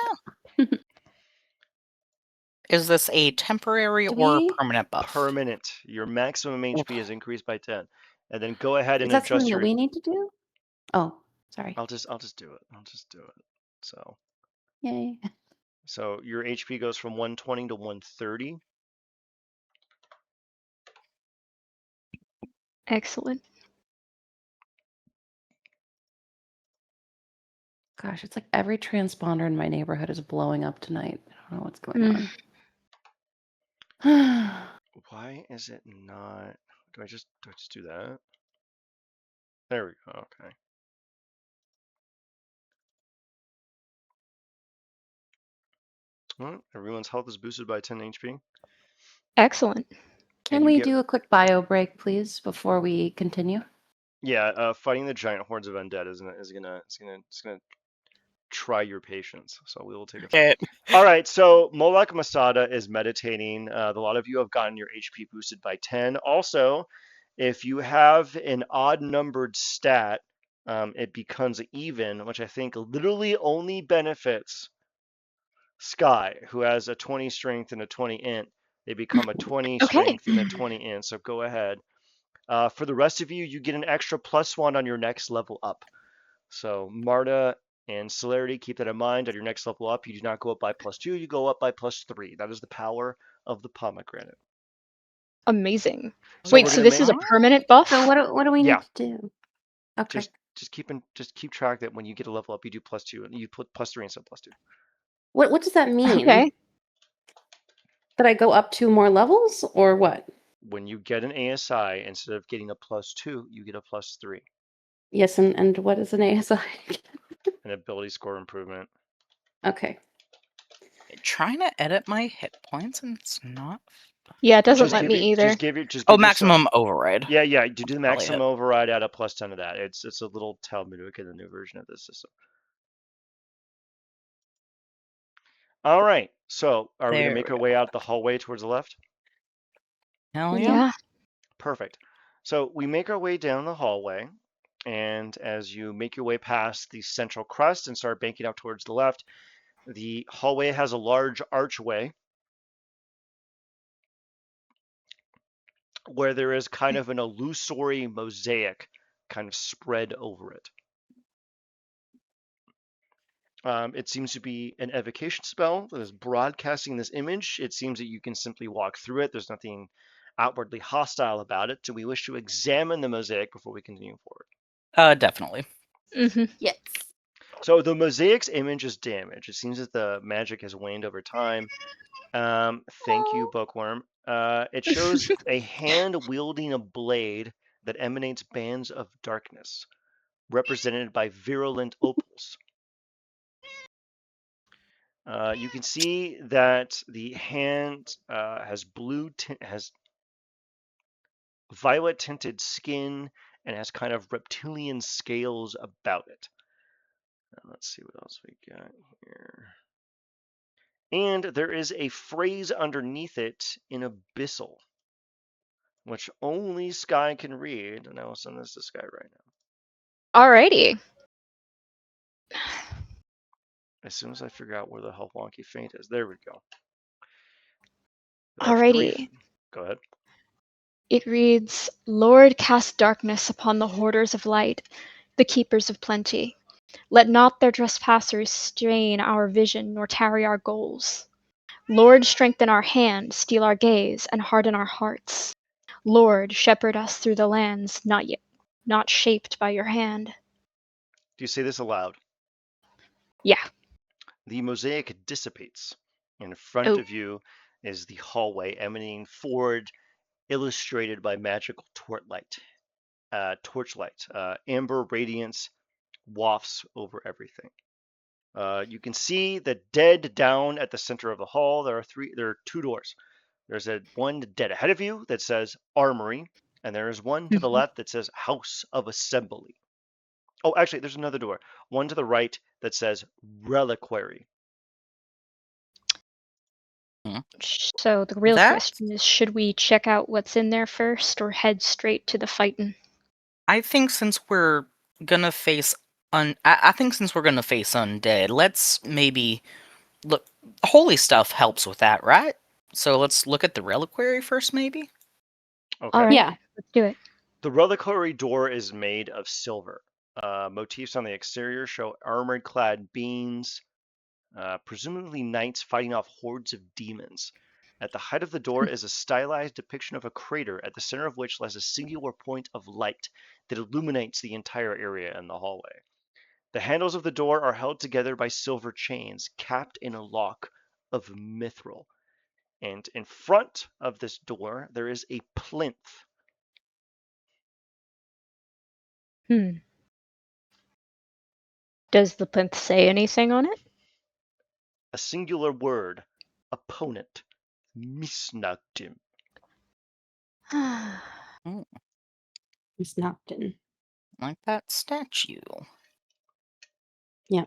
Is this a temporary Do or we- permanent buff? Permanent. Your maximum HP is increased by 10. And then go ahead Is and that adjust something your. that we need to do? Oh, sorry. I'll just do it. I'll just do it. So Yay. your HP goes from 120 to 130. Excellent. Gosh, it's like every transponder in my neighborhood is blowing up tonight. I don't know what's going Mm. on. Why is it not? Do I just do that? There we go. Okay. Well, everyone's health is boosted by 10 HP. Excellent. Can we do a quick bio break, please, before we continue? Yeah, fighting the giant hordes of undead is gonna try your patience. So we will take a Okay. All right, so Molek Masada is meditating. A lot of you have gotten your HP boosted by 10. Also, if you have an odd numbered stat, it becomes even, which I think literally only benefits Sky, who has a 20 strength and a 20 int. They become a 20 Okay. strength and a 20 int. So go ahead. For the rest of you, you get an extra +1 on your next level up. So Marta and Celerity, keep that in mind. At your next level up, you do not go up by +2, you go up by +3. That is the power of the pomegranate. Amazing. So Wait, we're so gonna this make is a permanent buff? So what do we yeah. need to do? Okay. Just keep track that when you get a level up, you do +2 and you put +3 instead of +2. What does that mean? Okay. That I go up 2 more levels or what? When you get an ASI, instead of getting a +2, you get a +3. Yes, and what is an ASI? An ability score improvement. Okay. Trying to edit my hit points and it's not. Yeah, it doesn't Just let give me you either. just give Oh, yourself maximum override. Yeah, you do the Probably maximum it. override at a +10 of that. It's a little Talmudic in the new version of this system. All right, so are we gonna There make we our go. way out the hallway towards the left? Hell yeah. Yeah. Perfect. So we make our way down the hallway, and as you make your way past the central crust and start banking out towards the left, the hallway has a large archway where there is kind of an illusory mosaic kind of spread over it. It seems to be an evocation spell that is broadcasting this image. It seems that you can simply walk through it. There's nothing outwardly hostile about it. Do we wish to examine the mosaic before we continue forward? Definitely. Mm-hmm. Yes. So the mosaic's image is damaged. It seems that the magic has waned over time. Thank you, Bookworm. It shows a hand wielding a blade that emanates bands of darkness, represented by virulent opals. You can see that the hand has has violet tinted skin and has kind of reptilian scales about it. Let's see what else we got here. And there is a phrase underneath it in abyssal, which only Sky can read. And I will send this to Sky right now. Alrighty. As soon as I figure out where the hell Wonky Faint is. There we go. Alrighty. Go ahead. It reads, Lord, cast darkness upon the hoarders of light, the keepers of plenty. Let not their trespassers strain our vision nor tarry our goals. Lord, strengthen our hand, steel our gaze, and harden our hearts. Lord, shepherd us through the lands not shaped by your hand. Do you say this aloud? Yeah. The mosaic dissipates. In front Oh. of you is the hallway emanating forward, illustrated by magical torchlight. Amber radiance wafts over everything. You can see the dead down at the center of the hall. There are two doors. There's one dead ahead of you that says Armory, and there is one to the left that says House of Assembly. Oh, actually, there's another door. One to the right that says Reliquary. So the real That question is, should we check out what's in there first or head straight to the fighting? I think since we're gonna face I think since we're gonna face undead, let's maybe look. Holy stuff helps with that, right? So let's look at the reliquary first, maybe. Okay. Alright, Yeah. let's do it. The reliquary door is made of silver. Motifs on the exterior show armored-clad beings, presumably knights fighting off hordes of demons. At the height of the door is a stylized depiction of a crater, at the center of which lies a singular point of light that illuminates the entire area in the hallway. The handles of the door are held together by silver chains, capped in a lock of mithril. And in front of this door, there is a plinth. Does the plinth say anything on it? A singular word, opponent, misnagdim. Oh, Miss Nocton. like that statue. Yeah.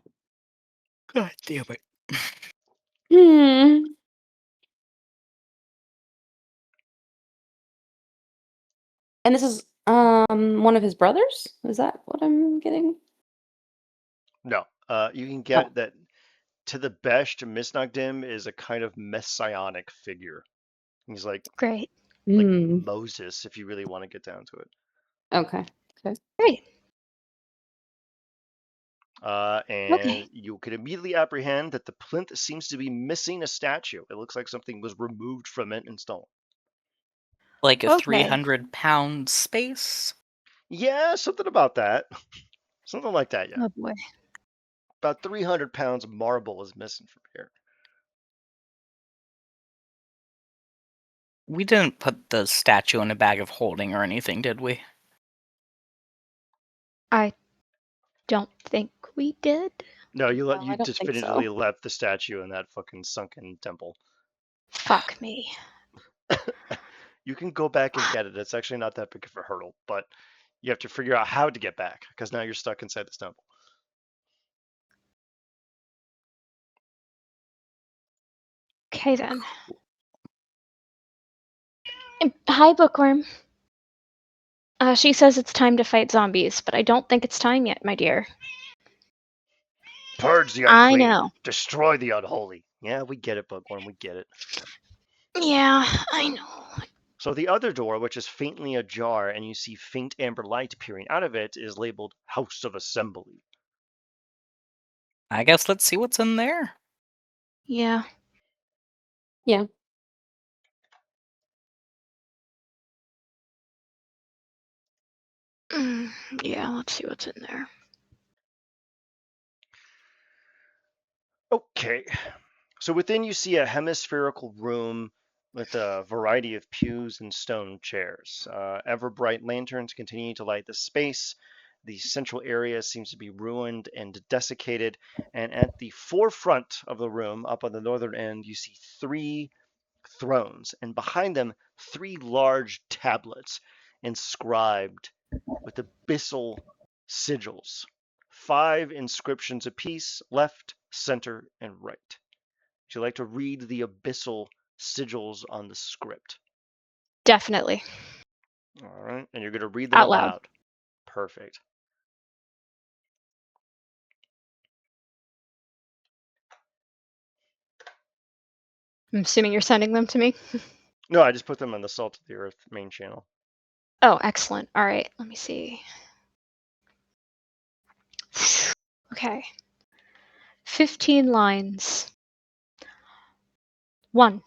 God damn it. Hmm. And this is one of his brothers? Is that what I'm getting? No, you can Oh. get that to the best. Misnagdim is a kind of messianic figure. He's like Great. Moses, if you really want to get down to it. Okay. Okay. Great. And Okay. you could immediately apprehend that the plinth seems to be missing a statue. It looks like something was removed from it and stolen. Like a Okay. 300-pound space? Yeah, something about that. Something like that, yeah. Oh boy. About 300 pounds of marble is missing from here. We didn't put the statue in a bag of holding or anything, did we? I don't think we did. No, you No, I don't think definitively so. left the statue in that fucking sunken temple. Fuck me. You can go back and get it. It's actually not that big of a hurdle, but you have to figure out how to get back because now you're stuck inside this temple. Okay then. Hi, Bookworm. She says it's time to fight zombies, but I don't think it's time yet, my dear. Purge the I unclean. know. Destroy the unholy. Yeah, we get it, Bookworm. We get it. Yeah, I know. So the other door, which is faintly ajar and you see faint amber light peering out of it, is labeled House of Assembly. I guess let's see what's in there. Yeah. Yeah. Yeah, let's see what's in there. Okay. So within you see a hemispherical room with a variety of pews and stone chairs. Ever bright lanterns continue to light the space. The central area seems to be ruined and desiccated. And at the forefront of the room, up on the northern end, you see 3 thrones. And behind them, 3 large tablets inscribed with abyssal sigils. 5 inscriptions apiece, left, center, and right. Would you like to read the abyssal sigils on the script? Definitely. All right, and you're going to read them Out out loud. loud. Perfect. I'm assuming you're sending them to me. No, I just put them on the Salt of the Earth main channel. Oh, excellent. All right, let me see. Okay. 15 lines. 1.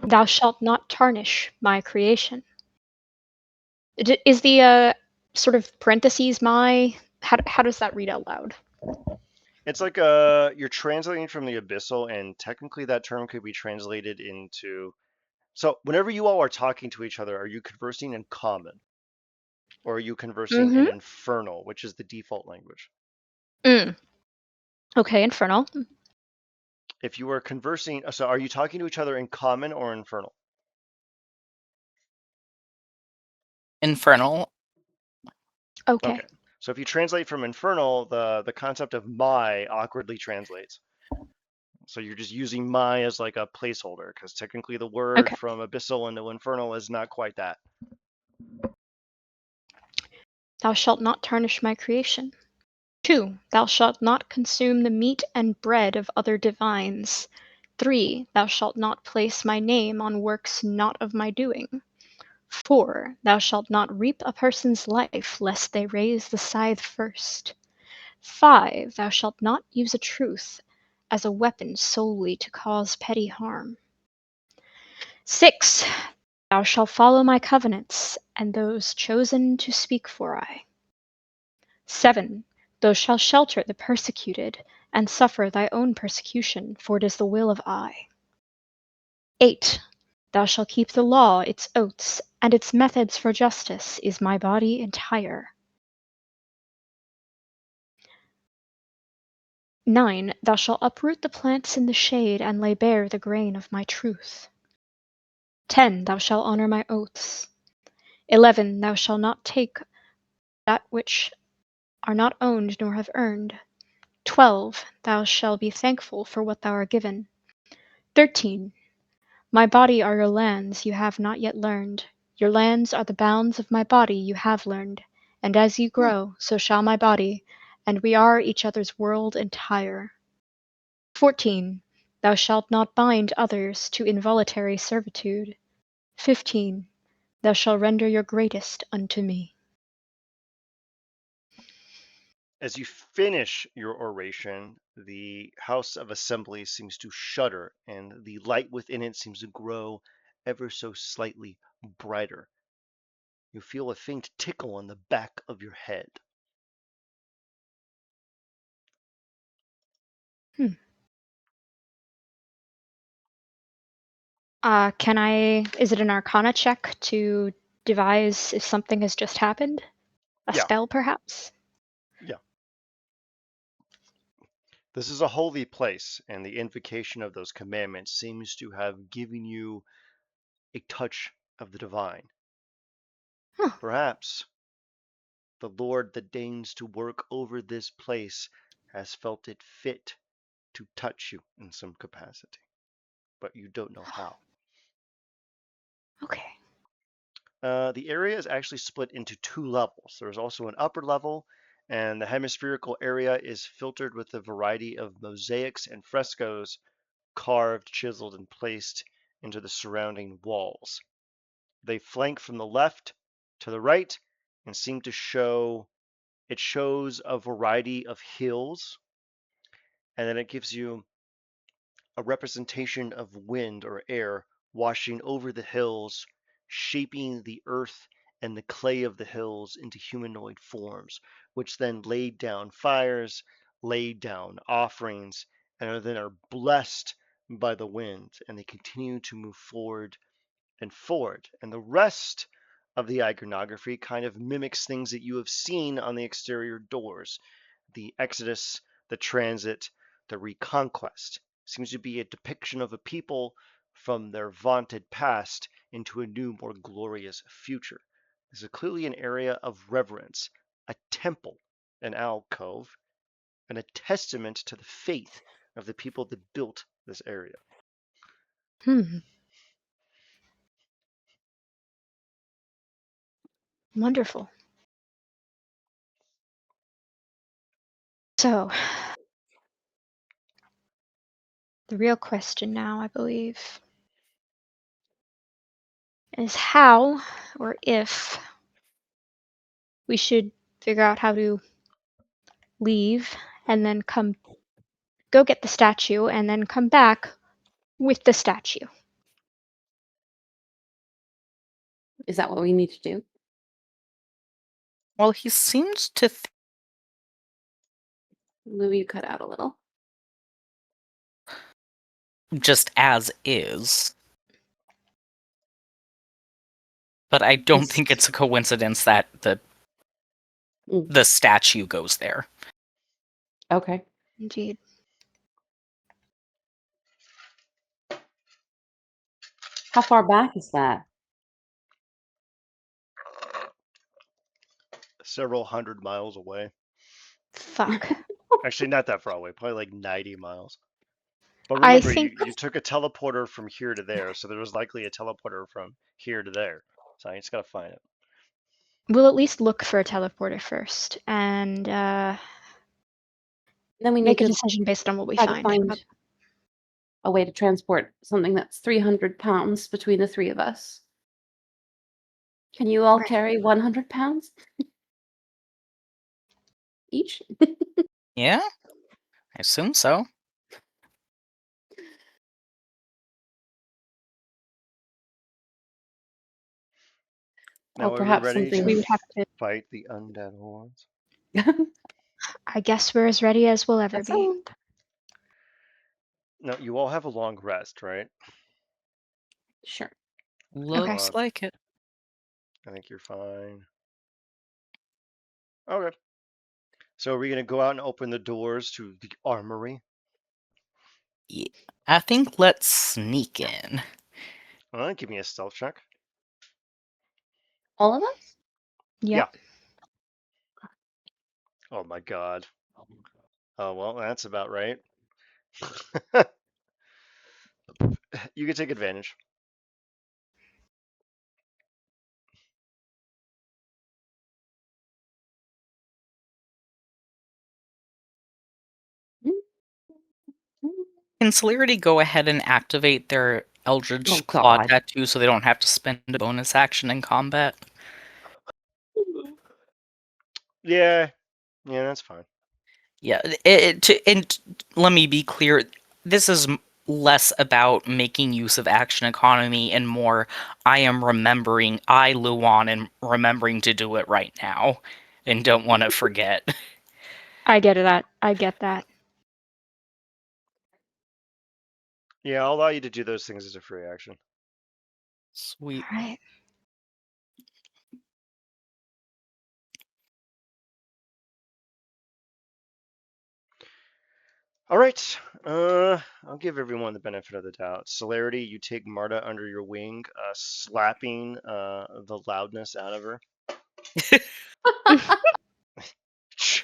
Thou shalt not tarnish my creation. Is the sort of parentheses my... How does that read out loud? It's like you're translating from the abyssal, and technically that term could be translated into. So whenever you all are talking to each other, are you conversing in common, or are you conversing in infernal, which is the default language? Okay, infernal. If you are conversing, so are you talking to each other in common or infernal? Infernal. Okay. Okay. So if you translate from infernal, the concept of my awkwardly translates. So you're just using my as like a placeholder because technically the word Okay. from abyssal into infernal is not quite that. Thou shalt not tarnish my creation. 2. Thou shalt not consume the meat and bread of other divines. 3. Thou shalt not place my name on works not of my doing. 4. Thou shalt not reap a person's life, lest they raise the scythe first. 5. Thou shalt not use a truth as a weapon solely to cause petty harm. 6. Thou shalt follow my covenants, and those chosen to speak for I. 7. Thou shalt shelter the persecuted, and suffer thy own persecution, for it is the will of I. 8. Thou shalt keep the law, its oaths, and its methods for justice is my body entire. 9. Thou shalt uproot the plants in the shade, and lay bare the grain of my truth. 10. Thou shalt honor my oaths. 11. Thou shalt not take that which are not owned nor have earned. 12. Thou shalt be thankful for what thou art given. 13. My body are your lands you have not yet learned. Your lands are the bounds of my body you have learned. And as you grow, so shall my body, and we are each other's world entire. 14. Thou shalt not bind others to involuntary servitude. 15. Thou shalt render your greatest unto me. As you finish your oration, the House of Assembly seems to shudder, and the light within it seems to grow ever so slightly brighter. You feel a faint tickle on the back of your head. Is it an Arcana check to devise if something has just happened? A Yeah, spell, perhaps? yeah. This is a holy place, and the invocation of those commandments seems to have given you a touch of the divine. Huh. Perhaps the Lord that deigns to work over this place has felt it fit to touch you in some capacity, but you don't know how. Okay. The area is actually split into two levels. There's also an upper level, and the hemispherical area is filtered with a variety of mosaics and frescoes carved, chiseled, and placed into the surrounding walls. They flank from the left to the right and seem to shows a variety of hills, and then it gives you a representation of wind or air washing over the hills, shaping the earth and the clay of the hills into humanoid forms, which then laid down fires, laid down offerings, and then are blessed by the wind, and they continue to move forward and forward. And the rest of the iconography kind of mimics things that you have seen on the exterior doors. The Exodus, the transit, the reconquest seems to be a depiction of a people from their vaunted past into a new, more glorious future. This is clearly an area of reverence, a temple, an alcove, and a testament to the faith of the people that built this area. Wonderful. So, the real question now, I believe, is how or if we should figure out how to leave and then go get the statue and then come back with the statue. Is that what we need to do? Well, he seems to Louis, you cut out a little. just as is. But I don't think it's a coincidence that the statue goes there. Okay. Indeed. How far back is that? Several hundred miles away. Fuck. Actually, not that far away, probably like 90 miles. But I remember, think you took a teleporter from here to there, so there was likely a teleporter from here to there. So I just gotta find it. we'll at least look for a teleporter first and Then we need make a to decision based on what we try to find. find a way to transport something that's 300 pounds between the three of us. Can you all Right. carry 100 pounds each? Yeah? I assume so. Now, Or are we perhaps ready something to We would have to. fight the undead hordes? I guess we're as ready as we'll ever be. Excellent. No, you all have a long rest, right? Sure. Looks like it. I think you're fine. Okay. So are we gonna go out and open the doors to the armory? Yeah. I think let's sneak in. Give me a stealth check. All of us? Yep. Oh my god. Oh well, that's about right. You can take advantage. Can Celerity go ahead and activate their Oh, Eldritch Claw God. tattoo so they don't have to spend a bonus action in combat? Yeah, that's fine. Yeah, let me be clear. This is less about making use of action economy and more I, Luan, am remembering to do it right now and don't want to forget. I get that. I get that. Yeah, I'll allow you to do those things as a free action. Sweet. All right. All right. I'll give everyone the benefit of the doubt. Celerity, you take Marta under your wing, slapping the loudness out of her. Shh.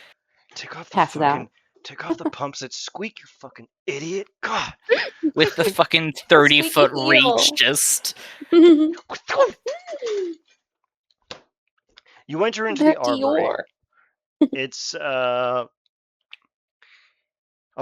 Pass it out. Take off the pumps that squeak, you fucking idiot. God. With the fucking The 30-foot squeaky reach, heel. just. You enter into the That armory. Dior. It's a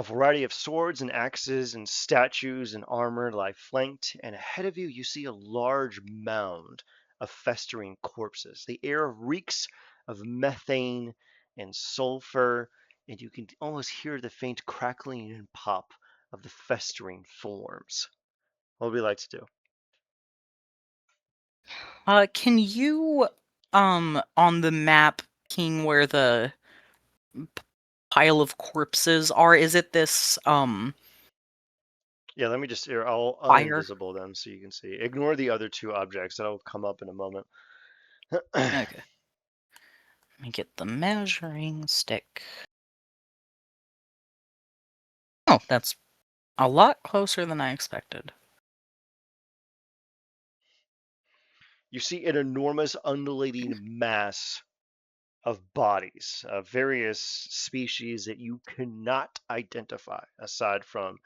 variety of swords and axes and statues and armor lie flanked, and ahead of you, you see a large mound of festering corpses. The air reeks of methane and sulfur, and you can almost hear the faint crackling and pop of the festering forms. What would we like to do? Can you, on the map, King, where the pile of corpses are, is it this, Yeah, let me just here. I'll fire? uninvisible them so you can see. Ignore the other two objects that'll come up in a moment. Okay. Let me get the measuring stick. Oh, that's a lot closer than I expected. You see an enormous undulating mass of bodies of various species that you cannot identify, aside from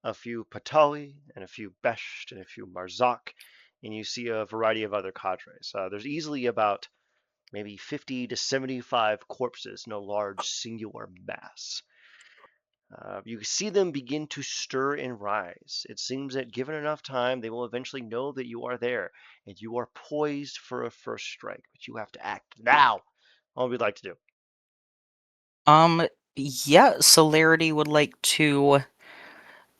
a few Patali and a few Besht and a few Marzak, and you see a variety of other cadres. There's easily about maybe 50 to 75 corpses in a large singular mass. You see them begin to stir and rise. It seems that given enough time, they will eventually know that you are there and you are poised for a first strike, but you have to act now. What would we like to do? Yeah, Celerity would like to.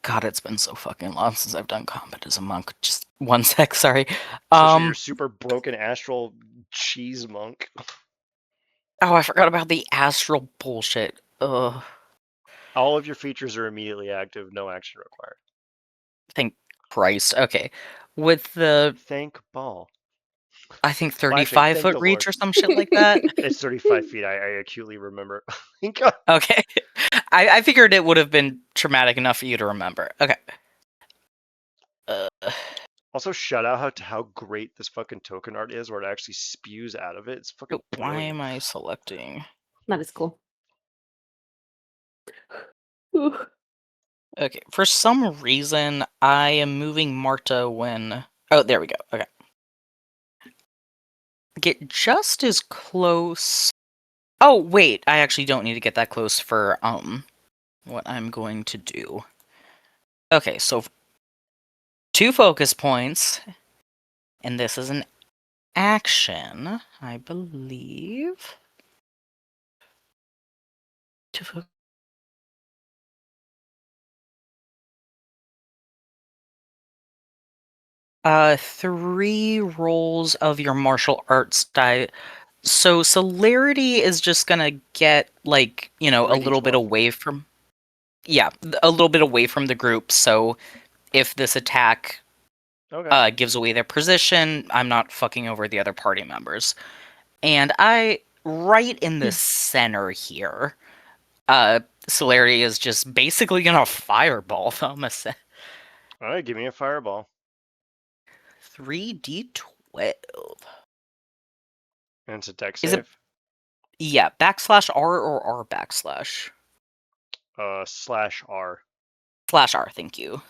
God, it's been so fucking long since I've done combat as a monk. Just one sec, sorry. Especially your Um, super broken astral cheese monk. oh, I forgot about the astral bullshit. Ugh, All of your features are immediately active, no action required. thank Christ. Okay. With the, Thank Ball. I think My thing, 35 thank foot the Lord. reach or some shit like that. It's 35 feet. I acutely remember. God. Okay. I figured it would have been traumatic enough for you to remember. Okay. Uh, Also, shout out how great this fucking token art is, where it actually spews out of it. It's fucking why brilliant. am I selecting? That is cool. Okay, for some reason, I am moving Marta when... Oh, there we go. Okay. Get just as close... Oh, wait, I actually don't need to get that close for, what I'm going to do. Okay, so 2 focus points, and this is an action, I believe. 2 focus... 3 rolls of your martial arts die So Celerity is just gonna get, like, a little bit 3d12. away from... Yeah, a little bit away from the group, so if this attack Okay. gives away their position, I'm not fucking over the other party members. And right in the center here, Celerity is just basically gonna fireball them. All right, give me a fireball. 3d12. And it's a deck Is it... save. Yeah, /R or R/? /R. /R, thank you.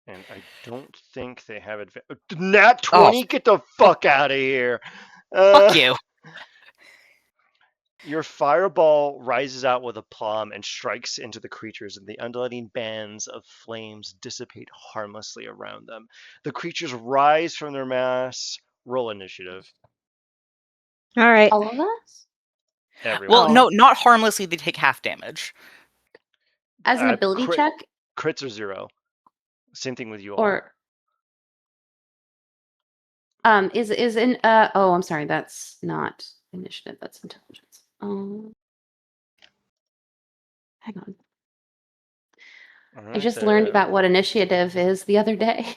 And I don't think they have advantage. Nat Oh, 20, get the fuck out of here. fuck you. Your fireball rises out with aplomb and strikes into the creatures, and the undulating bands of flames dissipate harmlessly around them. The creatures rise from their mass. Roll initiative. All right. All of us? Everyone. Well, no, Oh. not harmlessly, they take half damage. As an ability check? Crits are 0. Same thing with you all. Or is in oh, I'm sorry, that's not initiative, that's intelligence. Hang on. I just learned about what initiative is the other day.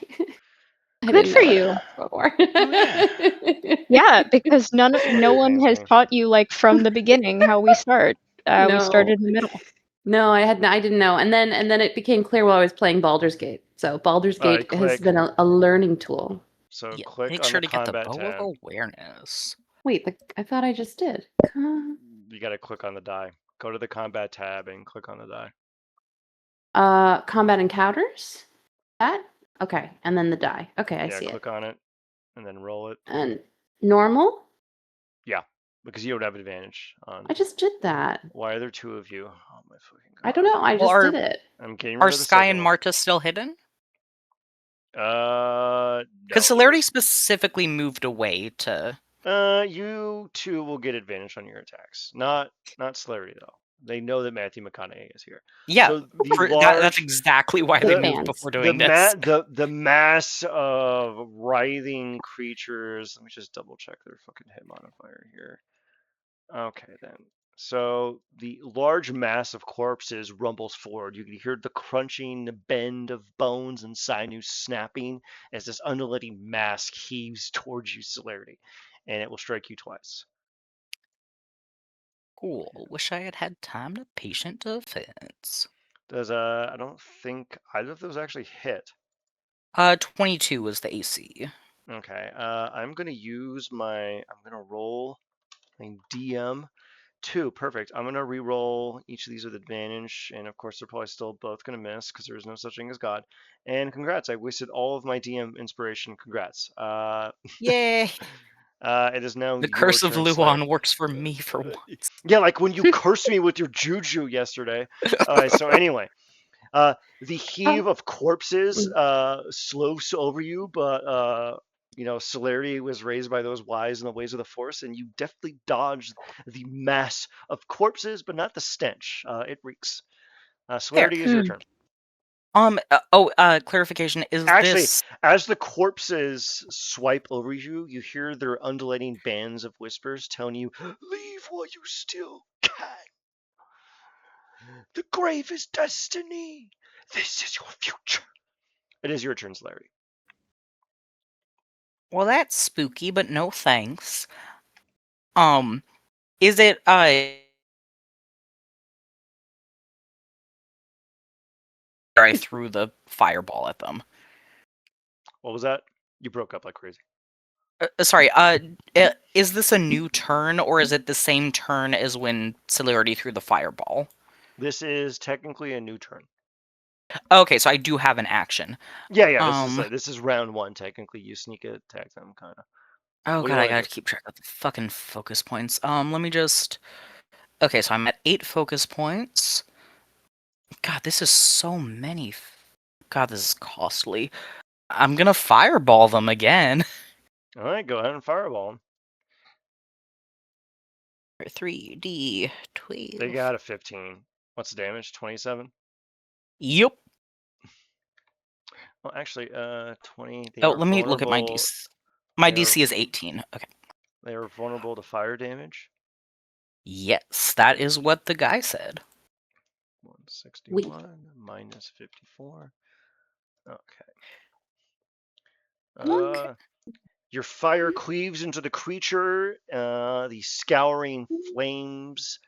I Good didn't for know what you. it was before. Yeah, because no one has Amazing. taught you like from the beginning how we start. We started in the middle. No, I didn't know. And then it became clear while I was playing Baldur's Gate. So Baldur's Gate has click. been a learning tool. So Yeah, click make on sure the to get the combat Bow of tab. Awareness. Wait, I thought I just did. You got to click on the die. Go to the combat tab and click on the die. Combat encounters? That? Okay, and then the die. Okay, I see it. Click on it and then roll it. And normal? Yeah, because you don't have advantage on. I just did that. Why are there 2 of you? Oh my fucking god. I don't know. I Well, just did it. I'm getting rid Are of the Sky second and one. Marta still hidden? No. Because Celerity specifically moved away to... You 2 will get advantage on your attacks. Not Celerity though. They know that Matthew McConaughey is here. Yeah, So that's exactly why they moved fans. before doing this. The mass of writhing creatures. Let me just double check their fucking hit modifier here. Okay, then. So the large mass of corpses rumbles forward. You can hear the crunching bend of bones and sinews snapping as this undulating mass heaves towards you, Celerity, and it will strike you twice. Cool. Wish I had time to patient defense. Does I don't think either of those actually hit. 22 was the AC. Okay. I'm gonna roll my DM 2. Perfect. I'm gonna re-roll each of these with advantage, and of course they're probably still both gonna miss because there is no such thing as God. And congrats, I wasted all of my DM inspiration. Congrats. Yay! It is now The your Curse of turn, Slayer. Luon works for me for once. Yeah, like when you cursed me with your juju yesterday. All right. So anyway, the heave of corpses slopes over you, but celerity was raised by those wise in the ways of the force, and you definitely dodged the mass of corpses, but not the stench. It reeks. Celerity is your turn. Clarification, is Actually, this... as the corpses swipe over you, you hear their undulating bands of whispers telling you, leave while you still can. The grave is destiny. This is your future. It is your turn, Celerity. Well, that's spooky, but no thanks. Is it, I threw the fireball at them. What was that? You broke up like crazy. Sorry, is this a new turn, or is it the same turn as when Celerity threw the fireball? This is technically a new turn. Okay, so I do have an action. Yeah. This is round 1. Technically, you sneak attack them, kind of. Oh god, I gotta keep track of the fucking focus points. Let me just... Okay, so I'm at 8 focus points. God, this is so many. God, this is costly. I'm gonna fireball them again. All right, go ahead and fireball them. 3d12. They got a 15. What's the damage? 27? Yep. Well, actually, 20. Oh, let me look at my DC. My DC is 18. Okay. They are vulnerable to fire damage. Yes, that is what the guy said. 161 minus 54. Okay. Okay. Your fire cleaves into the creature. The scouring flames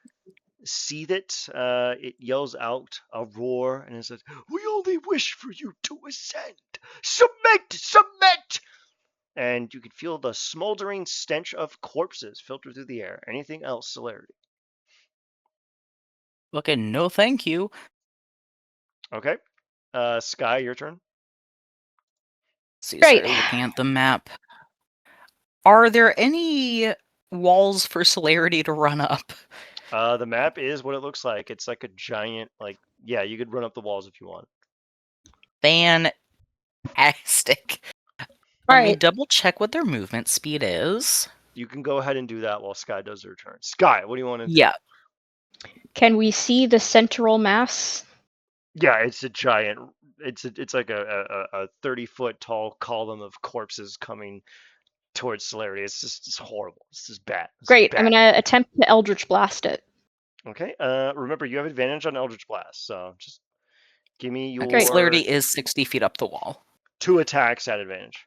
seethe it. It yells out a roar and it says, "We only wish for you to ascend. Submit! Submit!" And you can feel the smoldering stench of corpses filter through the air. Anything else, Celerity? Okay, no thank you. Okay. Sky, your turn. See, Great. start looking at the map. Are there any walls for Celerity to run up? The map is what it looks like. It's like a giant, yeah, you could run up the walls if you want. Fantastic. All Let me right. double check what their movement speed is. You can go ahead and do that while Sky does her turn. Sky, what do you want to do? Yeah. Can we see the central mass? Yeah, it's a giant. It's like a 30-foot tall column of corpses coming towards Celerity. It's horrible. This is bad. This is Great. I'm bad. gonna attempt to Eldritch Blast it. Okay. Remember you have advantage on Eldritch Blast, so just give me Okay, Great. your Celerity is 60 feet up the wall. 2 attacks at advantage.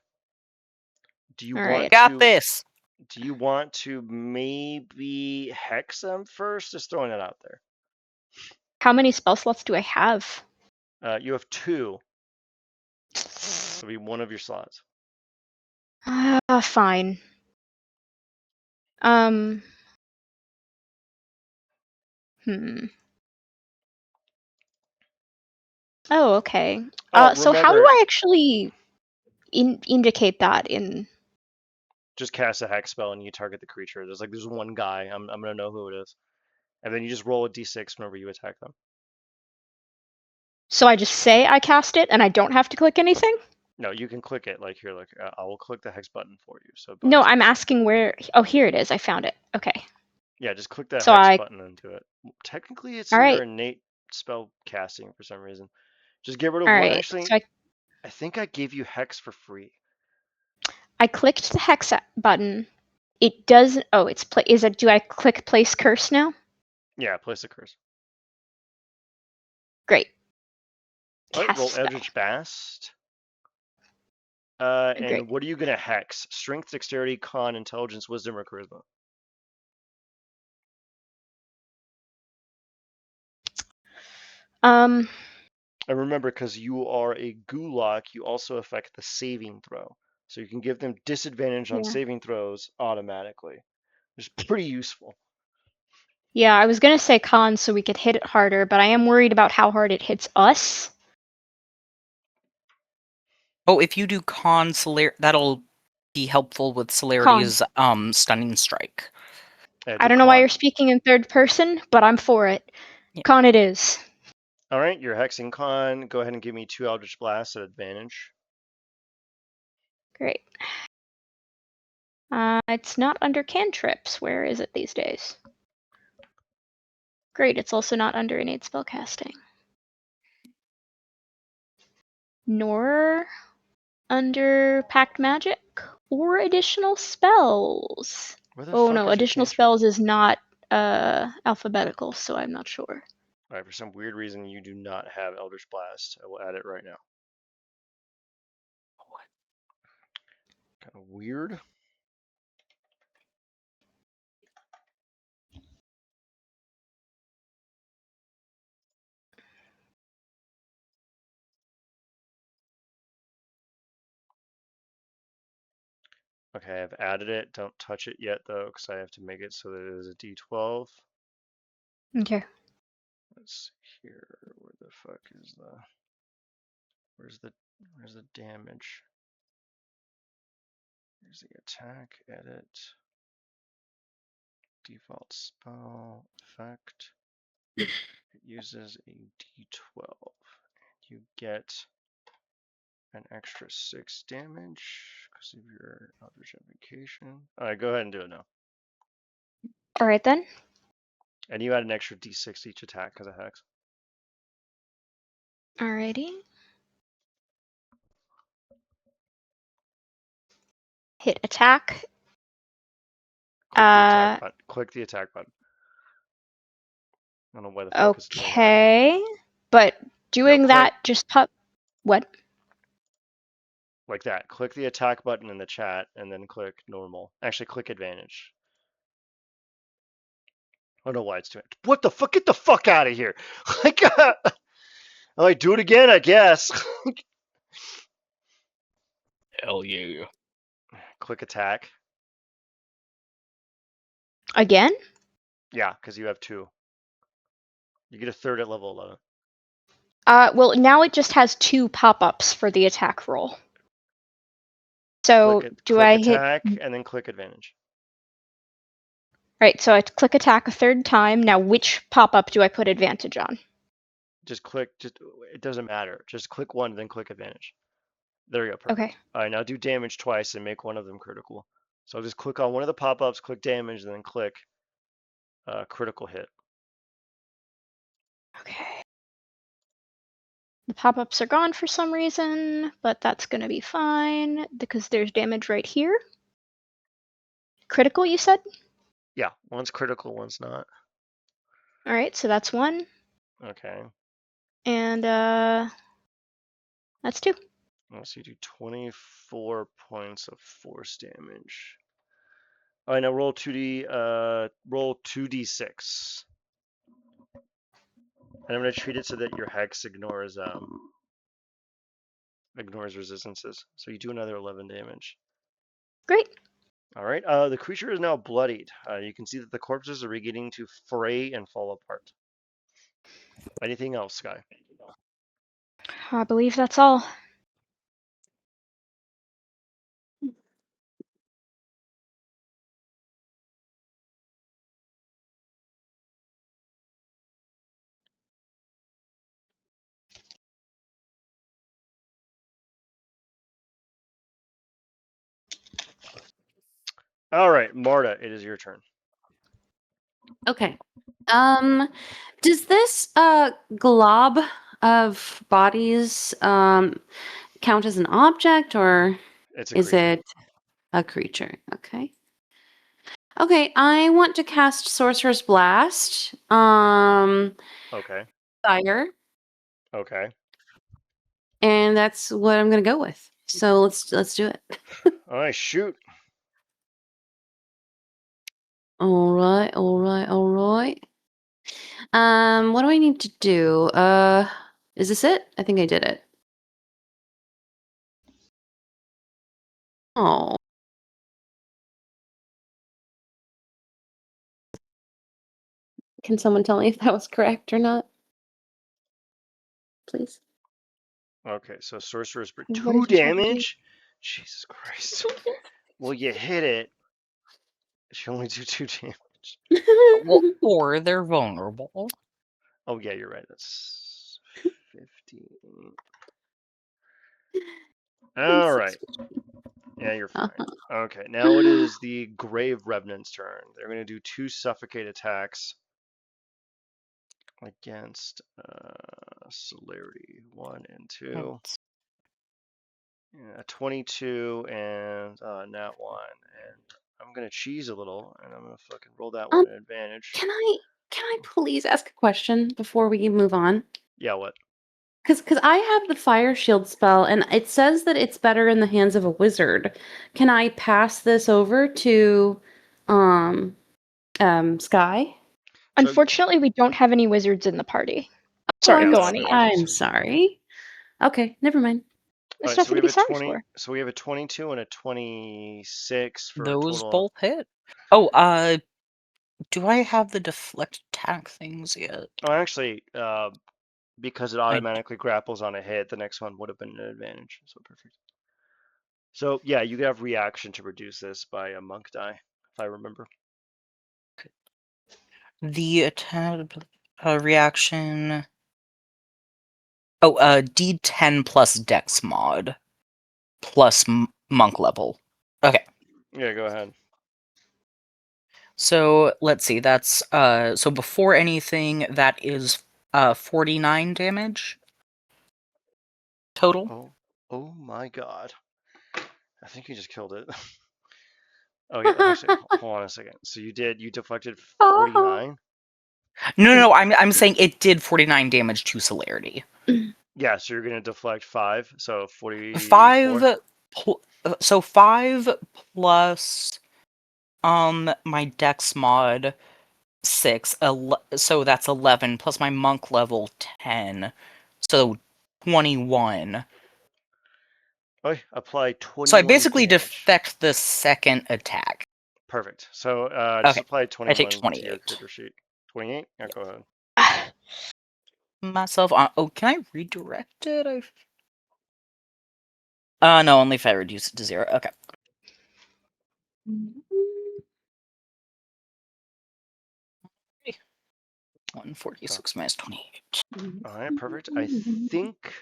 Do you All want right. Got to? this! Do you want to maybe hex them first? Just throwing it out there. How many spell slots do I have? You have 2. So it'll be one of your slots. Fine. Um. Hmm. Oh, okay. Oh, So how do remember, I actually indicate that in? just cast a hex spell and you target the creature. There's one guy. I'm gonna know who it is, and then you just roll a d6 whenever you attack them. So I just say I cast it and I don't have to click anything? No, you can click it like here. Look, I will click the hex button for you. So No, bonus I'm action. asking where. Oh, here it is. I found it. Okay. Yeah, just click that So hex I. button and do it. Technically, it's All in your right. innate spell casting for some reason. Just get rid of All one. right. Actually, So I think I gave you hex for free. I clicked the hex button. It does. Oh, it's play. Is it? Do I click place curse now? Yeah, place a curse. Great. All right, Cast roll spell. Eldritch Blast. Great. And what are you gonna hex? Strength, dexterity, con, intelligence, wisdom, or charisma? Um. And remember, because you are a Gulak, you also affect the saving throw. So you can give them disadvantage on Yeah. saving throws automatically. It's pretty useful. Yeah, I was gonna say con so we could hit it harder, but I am worried about how hard it hits us. Oh, if you do con Celerity, that'll be helpful with Con. Celerity's stunning strike. Yeah, I do don't know why con. you're speaking in third person, but I'm for it. Yeah. Con it is. All right, you're hexing con. Go ahead and give me 2 Eldritch Blasts at advantage. Great. It's not under cantrips. Where is it these days? Great, it's also not under innate spellcasting. Nor under pact magic or additional spells. Where the Oh fuck no, is your additional cantrip? spells is not alphabetical, so I'm not sure. All right, for some weird reason, you do not have Eldritch Blast. I will add it right now. Kind of weird. Okay, I've added it. Don't touch it yet, though, because I have to make it so that it is a D12. Okay. Let's see here. Where the fuck is the... Where's the damage? Here's the attack, edit, default spell, effect. It uses a D12. You get an extra 6 damage because of your Eldritch Invocation. Alright, go ahead and do it now. Alright then. And you add an extra D6 each attack because of Hex. Alrighty. Hit attack. Click the attack button. Click the attack button. I don't know why the fuck it's doing that. Okay, but doing click- that just what? Like that. Click the attack button in the chat and then click normal. Actually, click advantage. I don't know why it's doing it. What the fuck? Get the fuck out of here. Like, like, do it again, I guess. Hell yeah. Click attack. Again? Yeah, because you have 2. You get a 3rd at level 11. Well, now it just has 2 pop-ups for the attack roll. So do click I hit? attack and then click advantage. Right, so I click attack a 3rd time. Now which pop-up do I put advantage on? Just click, it doesn't matter. Just click one and then click advantage. There you go, perfect. Okay. All right, now do damage twice and make one of them critical. So just click on one of the pop-ups, click damage, and then click critical hit. Okay. The pop-ups are gone for some reason, but that's gonna be fine because there's damage right here. Critical, you said? Yeah, one's critical, one's not. All right, so that's 1. Okay. And that's 2. So you do 24 points of force damage. All right, now roll 2d6. And I'm gonna treat it so that your hex ignores resistances. So you do another 11 damage. Great. All right. The creature is now bloodied. You can see that the corpses are beginning to fray and fall apart. Anything else, Sky? I believe that's all. All right, Marta, it is your turn. Okay. Does this glob of bodies count as an object, or It's a is creature. it a creature? Okay. Okay, I want to cast Sorcerer's Blast. Okay. Fire, Okay. and that's what I'm gonna go with. So let's do it. All right, shoot. All right, all right, all right. What do I need to do? Is this it? I think I did it. Oh. Can someone tell me if that was correct or not? Please. Okay, so sorcerer's What 2 did you try to do? damage. Jesus Christ. Well, you hit it. She only do 2 damage. Well, or they're vulnerable. Oh yeah, you're right. That's 15. All right. Yeah, you're fine. Okay, now it is the Grave Revenant's turn. They're going to do 2 suffocate attacks against Celerity. 1 and 2. Yeah, 22 and nat 1. And I'm going to cheese a little, and I'm going to fucking roll that one at advantage. Can I please ask a question before we move on? Yeah, what? Because I have the Fire Shield spell, and it says that it's better in the hands of a wizard. Can I pass this over to Sky? Unfortunately, we don't have any wizards in the party. Sorry, yeah, go we don't on. have any Ian. wizards. I'm sorry. Okay, never mind. There's Alright, so nothing we to have be a sorry 20. for. So we have a 22 and a 26 for a Those total. both hit. Oh, do I have the deflect attack things yet? Oh, actually, because it automatically grapples on a hit, the next one would have been an advantage. So perfect. So yeah, you could have reaction to reduce this by a monk die, if I remember. The attack reaction. Oh, D10 plus Dex mod plus monk level. Okay. Yeah, go ahead. So let's see. That's so before anything, that is 49 damage total. Oh my god. I think you just killed it. Okay, actually, hold on a second. So you deflected Oh. 49? No, I'm saying it did 49 damage to Celerity. Yeah, so you're gonna deflect 5, so 44. 5 so 5 plus my dex mod 6, so that's 11 plus my monk level 10. So 21. Okay, apply So I 21 basically damage. defect the second attack. Perfect. So just Okay, apply I take 21 to your 28. critter sheet. 28? Yeah, go ahead. Myself on. Oh, can I redirect it? No, only if I reduce it to 0. Okay. 146 minus 28. Alright, perfect. I think...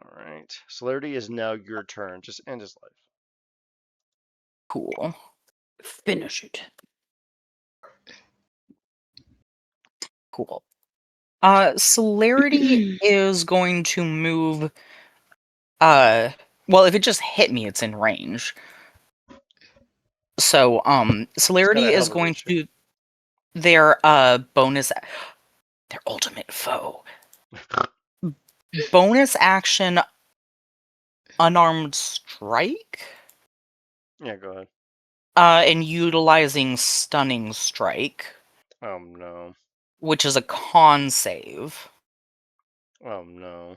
Alright. Celerity is now your turn. Just end his life. Cool. Finish it. Cool. Celerity is going to move. Well, if it just hit me, it's in range. So, Celerity is hella going reach, to do their bonus, their ultimate foe. Bonus action, unarmed strike. Yeah, go ahead. And utilizing stunning strike, Oh no. which is a con save. Oh no.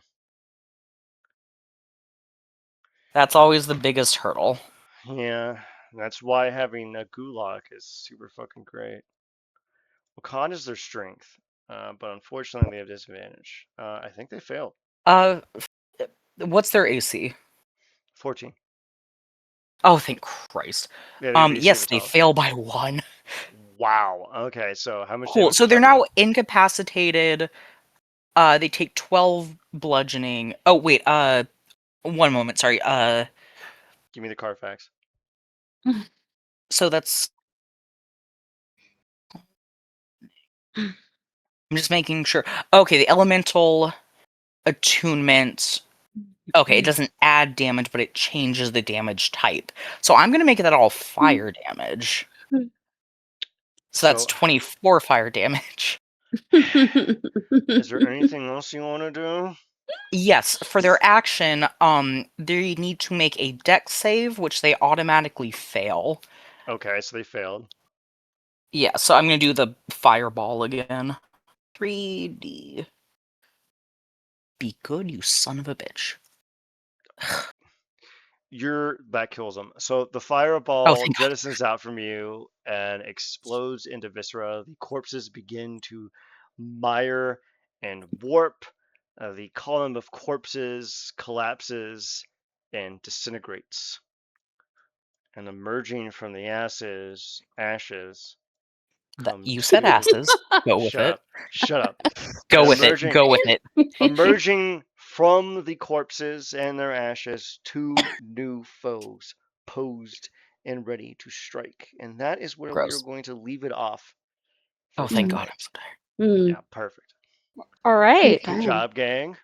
That's always the biggest hurdle. Yeah, that's why having a gulag is super fucking great. Well, con is their strength, but unfortunately they have disadvantage. I think they failed. What's their AC? 14. Oh, thank Christ. Yeah, they save Yes, it they tough. fail by 1. Wow. Okay, so how much Cool. damage So does they're that do? now incapacitated. They take 12 bludgeoning. Oh, wait, one moment, sorry. Give me the Carfax. So that's... I'm just making sure. Okay, the elemental attunement. Okay, it doesn't add damage, but it changes the damage type. So I'm going to make that all fire damage. So that's So, 24 fire damage. is there anything else you want to do? Yes, for their action, they need to make a dex save, which they automatically fail. Okay, so they failed. Yeah, so I'm going to do the fireball again. 3D. Be good, you son of a bitch. That kills them. So the Oh, fireball thank God. jettisons out from you and explodes into viscera. The corpses begin to mire and warp. The column of corpses collapses and disintegrates. And emerging from the ashes come You said two. asses. Go with Shut it. up. Shut up. Go And with it. Go with it. emerging from the corpses and their ashes, 2 new foes posed and ready to strike. And that is where we are Gross. going to leave it off Oh, for thank tonight. God, I'm so tired. Yeah, perfect. All right. Good job, gang.